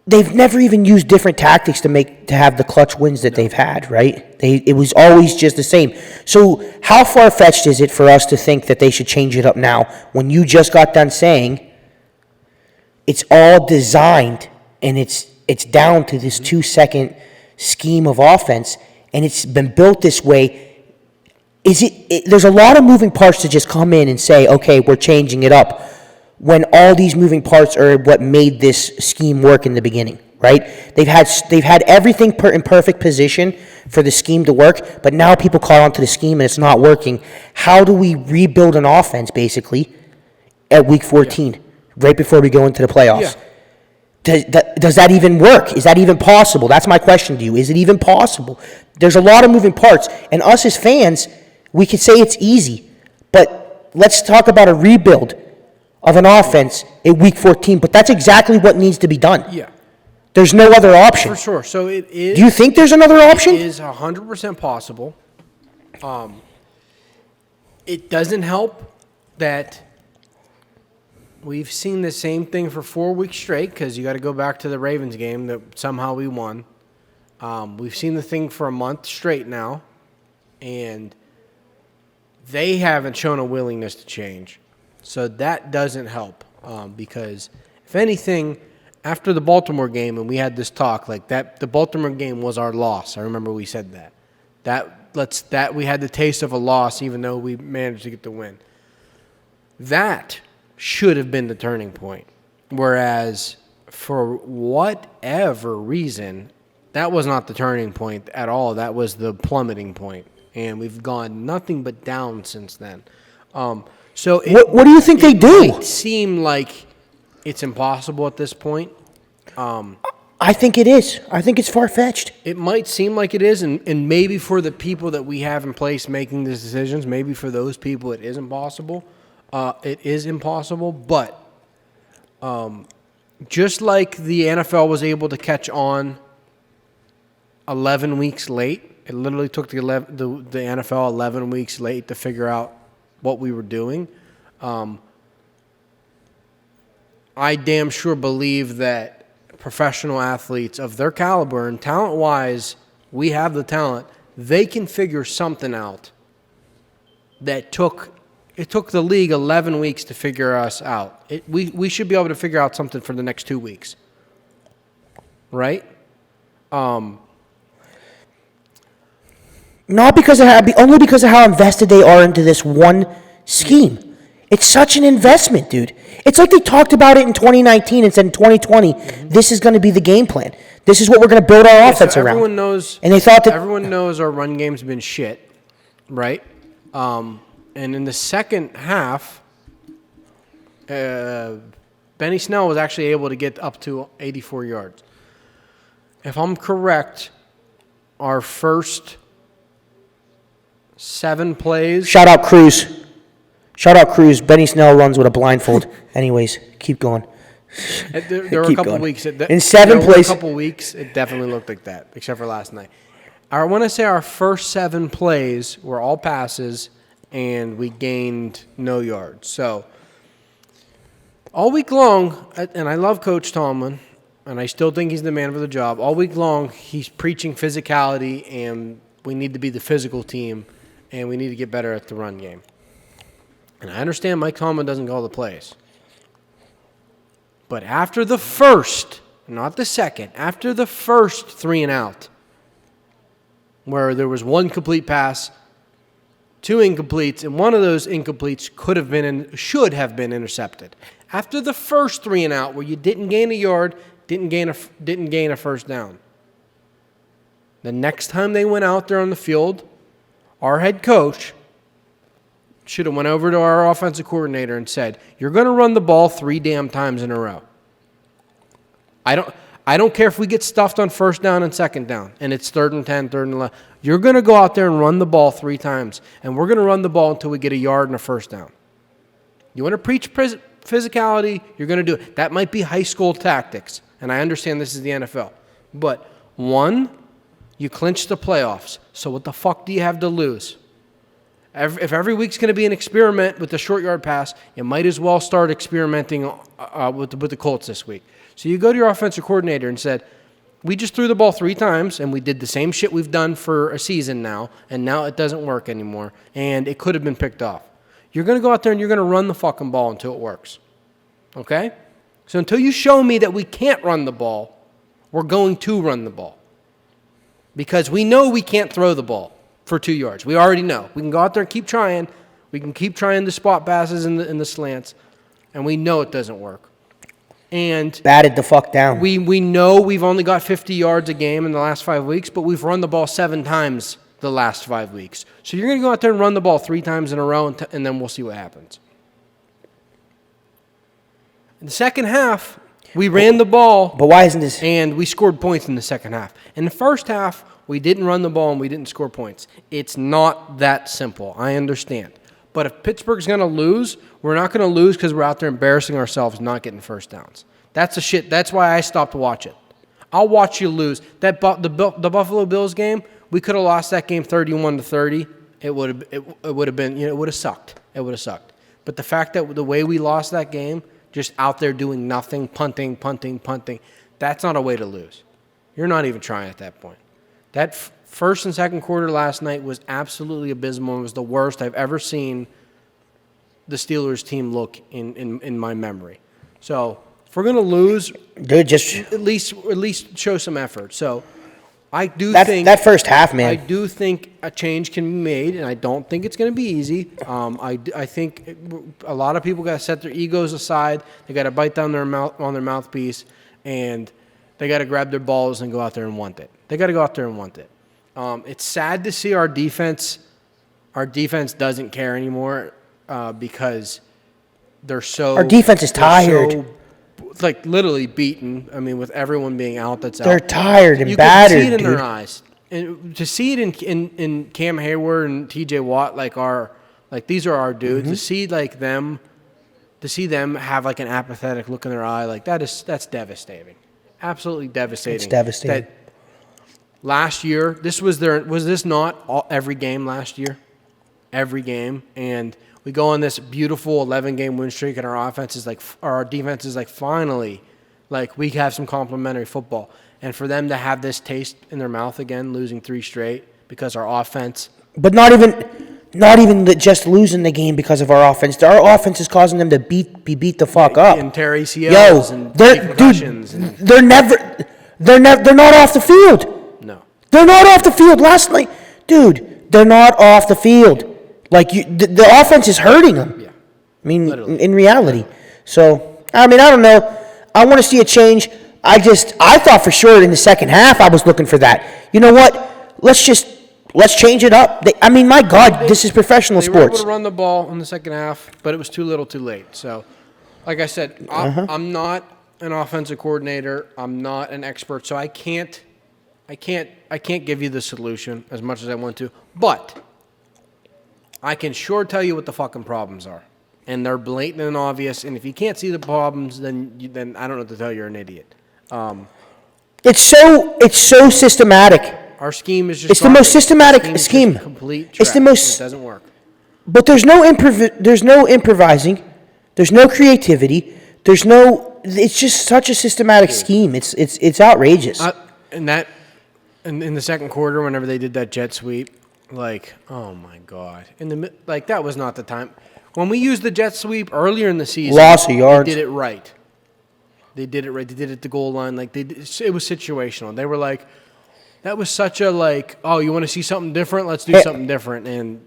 they've never even used different tactics to have the clutch wins that they've had, right? It was always just the same. So how far-fetched is it for us to think that they should change it up now when you just got done saying it's all designed and it's down to this 2-second scheme of offense and it's been built this way? There's a lot of moving parts to just come in and say, okay, we're changing it up, when all these moving parts are what made this scheme work in the beginning, right? They've had everything in perfect position for the scheme to work, but now people caught onto the scheme and it's not working. How do we rebuild an offense, basically, at week 14, right before we go into the playoffs? Does that even work? Is that even possible? That's my question to you. Is it even possible? There's a lot of moving parts. And us as fans, we could say it's easy. But let's talk about a rebuild of an offense in Week 14. But that's exactly what needs to be done. Yeah. There's no other option. For sure. So it is. Do you think there's another option? It is 100% possible. It doesn't help that we've seen the same thing for 4 weeks straight, because you got to go back to the Ravens game that somehow we won. We've seen the thing for a month straight now, and they haven't shown a willingness to change. So that doesn't help, because if anything, after the Baltimore game, and we had this talk, like that, the Baltimore game was our loss. I remember we said that. That we had the taste of a loss, even though we managed to get the win. That should have been the turning point. Whereas, for whatever reason, that was not the turning point at all. That was the plummeting point. And we've gone nothing but down since then. What do you think they do? It might seem like it's impossible at this point. I think it is. I think it's far-fetched. It might seem like it is, and maybe for the people that we have in place making these decisions, maybe for those people it is impossible. But just like the NFL was able to catch on 11 weeks late, it literally took the NFL 11 weeks late to figure out what we were doing. I damn sure believe that professional athletes of their caliber and talent-wise, we have the talent, they can figure something out that took the league 11 weeks to figure us out. We should be able to figure out something for the next 2 weeks. Right? Not because of only because of how invested they are into this one scheme. It's such an investment, dude. It's like they talked about it in 2019 and said in 2020, this is going to be the game plan. This is what we're going to build our offense around. Everyone knows. And they thought that everyone knows our run game's been shit, right? And in the second half, Benny Snell was actually able to get up to 84 yards. If I'm correct, our first 7 plays. Shout out Cruz. Benny Snell runs with a blindfold. Anyways, keep going. There were a couple weeks. In 7 plays. A couple weeks, it definitely looked like that, except for last night. I want to say our first 7 plays were all passes, and we gained no yards. So all week long, and I love Coach Tomlin, and I still think he's the man for the job. All week long, he's preaching physicality, and we need to be the physical team, and we need to get better at the run game. And I understand Mike Tomlin doesn't call the plays. But after the first, not the second, after the first 3 and out, where there was 1 complete pass, 2 incompletes, and one of those incompletes should have been intercepted. After the first 3 and out, where you didn't gain a yard, didn't gain a first down. The next time they went out there on the field, our head coach should have went over to our offensive coordinator and said, "You're going to run the ball 3 damn times in a row. I don't care if we get stuffed on first down and second down, and it's 3rd and 10, 3rd and 11. You're going to go out there and run the ball 3 times, and we're going to run the ball until we get a yard and a first down. You want to preach physicality, you're going to do it. That might be high school tactics, and I understand this is the NFL. But 1, you clinch the playoffs, so what the fuck do you have to lose? If every week's going to be an experiment with the short yard pass, you might as well start experimenting with the Colts this week. So you go to your offensive coordinator and said, we just threw the ball 3 times, and we did the same shit we've done for a season now, and now it doesn't work anymore, and it could have been picked off. You're going to go out there and you're going to run the fucking ball until it works. Okay? So until you show me that we can't run the ball, we're going to run the ball. Because we know we can't throw the ball for 2 yards. We already know. We can go out there and keep trying. We can keep trying the spot passes and the slants, and we know it doesn't work. And batted the fuck down. We know we've only got 50 yards a game in the last 5 weeks, but we've run the ball 7 times the last 5 weeks. So you're going to go out there and run the ball 3 times in a row, and then we'll see what happens. In the second half, We ran the ball. But why isn't this? And we scored points in the second half. In the first half, we didn't run the ball and we didn't score points. It's not that simple. I understand. But if Pittsburgh's going to lose, we're not going to lose because we're out there embarrassing ourselves not getting first downs. That's the shit. That's why I stopped watching. I'll watch you lose. The Buffalo Bills game, we could have lost that game 31-30. It would have been, it would have sucked. It would have sucked. But the fact that the way we lost that game, just out there doing nothing, punting, that's not a way to lose. You're not even trying at that point. That first and second quarter last night was absolutely abysmal. It was the worst I've ever seen the Steelers team look in my memory. So if we're gonna lose, Dude, just at least show some effort. So I do think that first half, man. I do think a change can be made, and I don't think it's going to be easy. I think a lot of people got to set their egos aside. They got to bite down their mouthpiece, and they got to grab their balls and go out there and want it. They got to go out there and want it. It's sad to see our defense. Our defense doesn't care anymore because they're so. Our defense is tired. Like literally beaten. I mean, with everyone being out, They're tired and you battered, can see it in dude. their eyes, and to see it in Cam Hayward and T.J. Watt, these are our dudes. To see them have like an apathetic look in their eye, like that's devastating, absolutely devastating. It's devastating. That last year, was this not every game last year? Every game, and we go on this beautiful 11-game win streak, and our defense is like finally, like we have some complimentary football. And for them to have this taste in their mouth again, losing 3 straight because our offense. But not even just losing the game because of our offense. Our offense is causing them to be beat the fuck up. And tear ACLs and concussions. They're not off the field. No. They're not off the field. Last night, dude, they're not off the field. Like the offense is hurting them. Yeah. I mean, Literally. in reality. So, I mean, I don't know. I want to see a change. I thought for sure in the second half I was looking for that. You know what? Let's change it up. My God, this is professional They were able sports. to run the ball in the second half, but it was too little, too late. So, like I said, I'm not an offensive coordinator. I'm not an expert, so I can't give you the solution as much as I want to. But I can sure tell you what the fucking problems are, and they're blatant and obvious. And if you can't see the problems, then I don't know what to tell you. You're an idiot. It's so systematic. Our scheme is just. It's the most systematic Our is scheme. just complete It's the trash. most. It doesn't work. But there's no improvising. There's no creativity. It's just such a systematic scheme. It's outrageous. And in the second quarter, whenever they did that jet sweep, like, oh my God, that was not the time. When we used the jet sweep earlier in the season, Loss of yards. They did it right. They did it at the goal line. Like it was situational. They were like, that was such a like, oh, you want to see something different? Let's do something different. And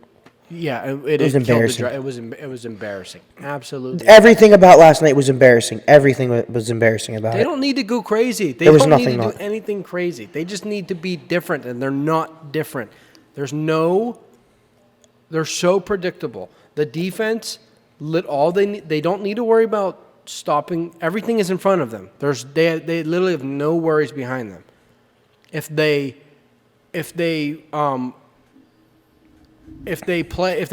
yeah, it was embarrassing. It was embarrassing. Absolutely. Everything about last night was embarrassing. Everything was embarrassing about They it. don't need to go crazy. They There was don't need nothing to not. do anything crazy. They just need to be different, and they're not different. They're so predictable. The defense, they don't need to worry about stopping. Everything is in front of them. They literally have no worries behind them. If they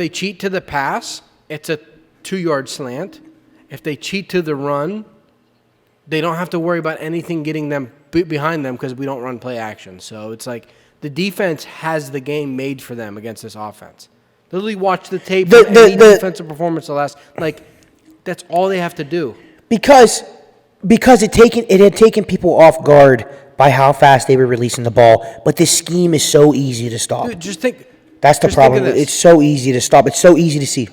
cheat to the pass, it's a 2-yard slant. If they cheat to the run, they don't have to worry about anything getting them behind them because we don't run play action. So it's like the defense has the game made for them against this offense. Literally watch the tape of any defensive performance that's all they have to do. Because it had taken people off guard by how fast they were releasing the ball. But this scheme is so easy to stop. Dude, just think. That's the just think of problem. this. It's so easy to stop. It's so easy to see.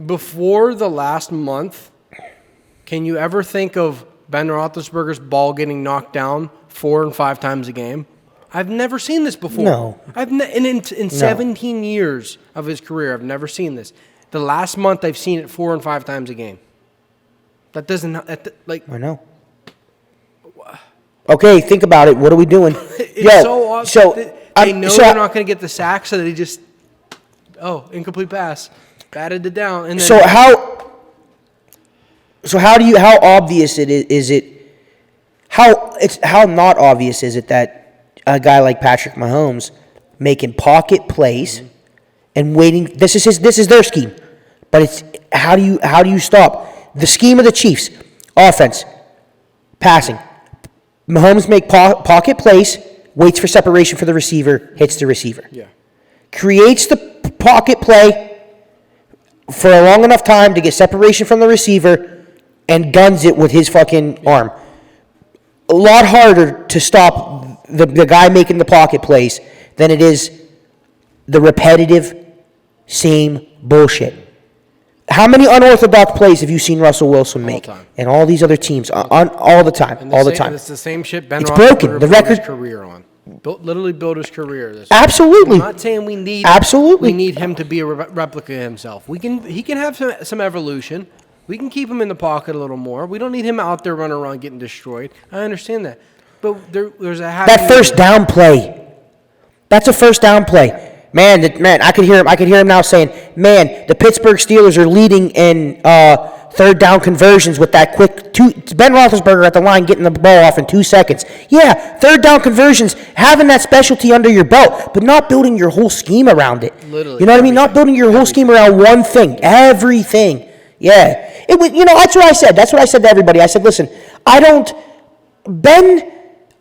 Before the last month, can you ever think of Ben Roethlisberger's ball getting knocked down 4 and 5 times a game? I've never seen this before. No. In 17 years of his career, I've never seen this. The last month, I've seen it 4 and 5 times a game. That doesn't I know. Okay, think about it. What are we doing? It's so awesome. They know they're not going to get the sack, so they just incomplete pass, batted it down, and then how obvious is it how not obvious is it that a guy like Patrick Mahomes making pocket plays and waiting? This is their scheme, but it's how do you stop the scheme of the Chiefs? Offense, passing. Mahomes make pocket plays, waits for separation for the receiver, hits the receiver. Yeah. Creates the pocket play for a long enough time to get separation from the receiver and guns it with his fucking arm. A lot harder to stop the guy making the pocket plays than it is the repetitive same bullshit. How many unorthodox plays have you seen Russell Wilson make? All the time. And all these other teams all the time, all the time. It's the same shit Ben It's Roethlisberger broken. The built record- his career on. Literally built his career. This Absolutely. I'm not saying we need him to be a replica of himself. He can have some evolution. We can keep him in the pocket a little more. We don't need him out there running around getting destroyed. I understand that, but there's a That first down play. That's a first down play. Man, I could hear him now saying, "Man, the Pittsburgh Steelers are leading in third down conversions with that quick Ben Roethlisberger at the line getting the ball off in 2 seconds." Yeah, third down conversions, having that specialty under your belt, but not building your whole scheme around it. Literally, you know what I mean? Not building your whole scheme around one thing, everything. Yeah, it was. That's what I said. That's what I said to everybody. I said, "Listen, Ben.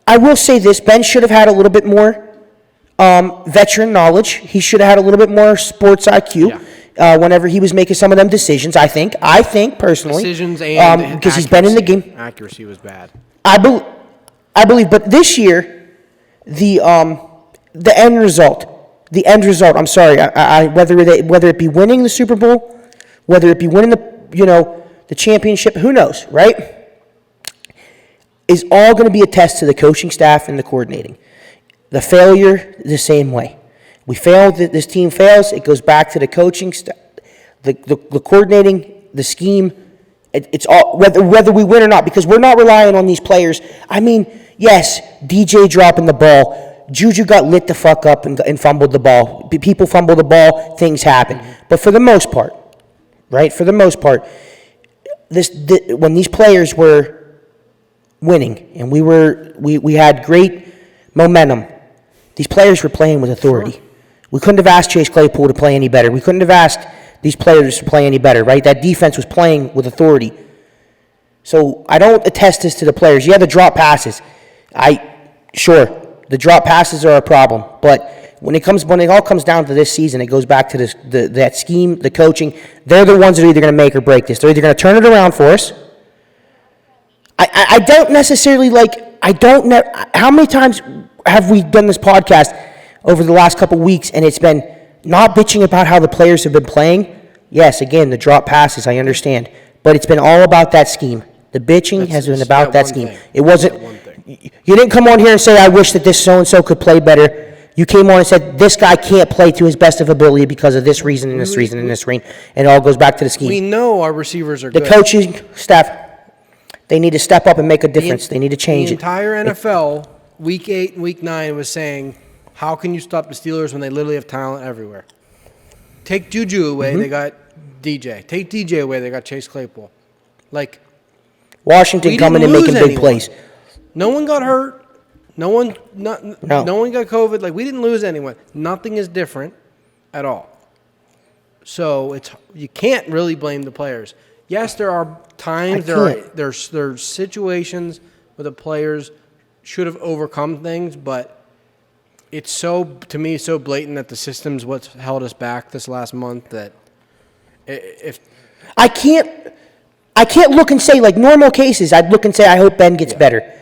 I will say this: Ben should have had a little bit more veteran knowledge. He should have had a little bit more sports IQ whenever he was making some of them decisions. I think personally, decisions and because he's been in the game. Accuracy was bad. I believe, but this year, the end result. I'm sorry. Whether it be winning the Super Bowl, whether it be winning the championship, who knows, right? Is all going to be a test to the coaching staff and the coordinating. The failure, the same way. We failed. This team fails. It goes back to the coaching staff, the coordinating, the scheme. It's all whether we win or not, because we're not relying on these players. I mean, yes, DJ dropping the ball, Juju got lit the fuck up and fumbled the ball. People fumble the ball, things happen. But for the most part, right? For the most part, when these players were winning and we had great momentum, these players were playing with authority. Sure. We couldn't have asked Chase Claypool to play any better. We couldn't have asked these players to play any better, right? That defense was playing with authority. So I don't attest this to the players. Yeah, the drop passes. Sure, the drop passes are a problem. But when it all comes down to this season, it goes back to that scheme, the coaching. They're the ones that are either going to make or break this. They're either going to turn it around for us. I don't necessarily how many times have we done this podcast over the last couple weeks, and it's been not bitching about how the players have been playing? Yes, again, the drop passes, I understand. But it's been all about that scheme. The bitching has been about that scheme. It wasn't, you didn't come on here and say, "I wish that this so-and-so could play better." You came on and said, "This guy can't play to his best of ability because of this reason and this reason and this reason." And it all goes back to the scheme. We know our receivers are good. The coaching staff, they need to step up and make a difference. They need to change it. The entire NFL, Week 8 and Week 9, was saying, how can you stop the Steelers when they literally have talent everywhere? Take Juju away, they got DJ. Take DJ away, they got Chase Claypool. Washington coming and making big plays. No one got hurt. No one got COVID. We didn't lose anyone. Nothing is different at all. So you can't really blame the players. Yes, there are times, there's situations where the players should have overcome things, but it's to me so blatant that the system's what's held us back this last month that if I can't look and say, normal cases, I'd look and say, I hope Ben gets better.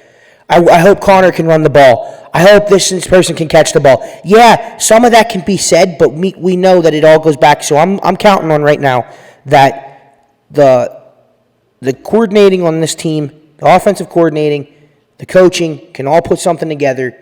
I hope Connor can run the ball. I hope this person can catch the ball. Yeah, some of that can be said, but we know that it all goes back. So I'm counting on right now that the coordinating on this team, the offensive coordinating, the coaching can all put something together,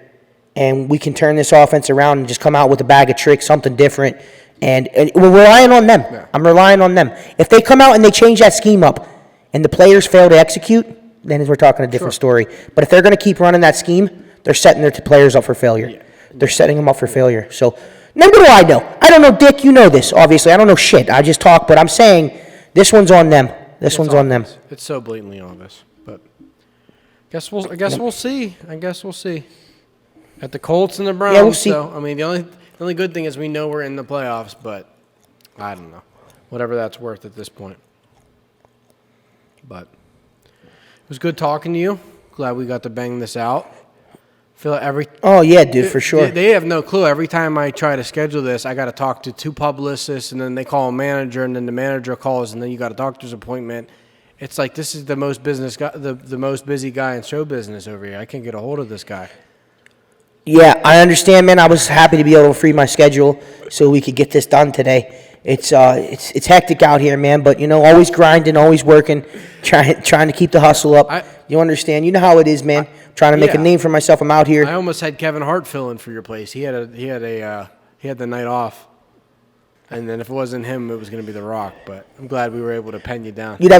and we can turn this offense around and just come out with a bag of tricks, something different. And we're relying on them. Yeah. I'm relying on them. If they come out and they change that scheme up and the players fail to execute, then we're talking a different story. But if they're going to keep running that scheme, they're setting their players up for failure. Yeah. They're setting them up for failure. So, now what do I know? I don't know, Dick. You know this, obviously. I don't know shit. I just talk, but I'm saying this one's on them. This one's on them. It's so blatantly obvious. But I guess we'll see. At the Colts and the Browns. Yeah, we'll see. So, I mean, the only good thing is we know we're in the playoffs, but I don't know. Whatever that's worth at this point. But it was good talking to you. Glad we got to bang this out. Feel like Oh, yeah, dude, for sure. They have no clue. Every time I try to schedule this, I got to talk to 2 publicists, and then they call a manager, and then the manager calls, and then you got a doctor's appointment. It's like this is the most business guy, the most busy guy in show business over here. I can't get a hold of this guy. Yeah, I understand, man. I was happy to be able to free my schedule so we could get this done today. It's hectic out here, man, but, always grinding, always working, trying to keep the hustle up. You understand? You know how it is, man. Trying to make a name for myself. I'm out here. I almost had Kevin Hart fill in for your place. He had the night off. And then if it wasn't him, it was going to be The Rock, but I'm glad we were able to pen you down. You'd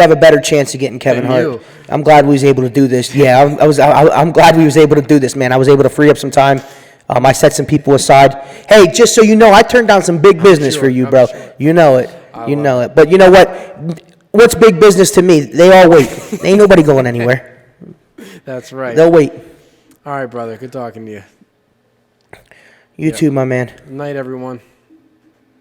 have a better chance of getting Kevin Hart. You. I'm glad we was able to do this. Yeah, I'm glad we was able to do this, man. I was able to free up some time. I set some people aside. Hey, just so you know, I turned down some big business for you, bro. Sure. You know it. You know it. But you know what? What's big business to me? They all wait. Ain't nobody going anywhere. That's right. They'll wait. All right, brother. Good talking to you. You too, my man. Night, everyone.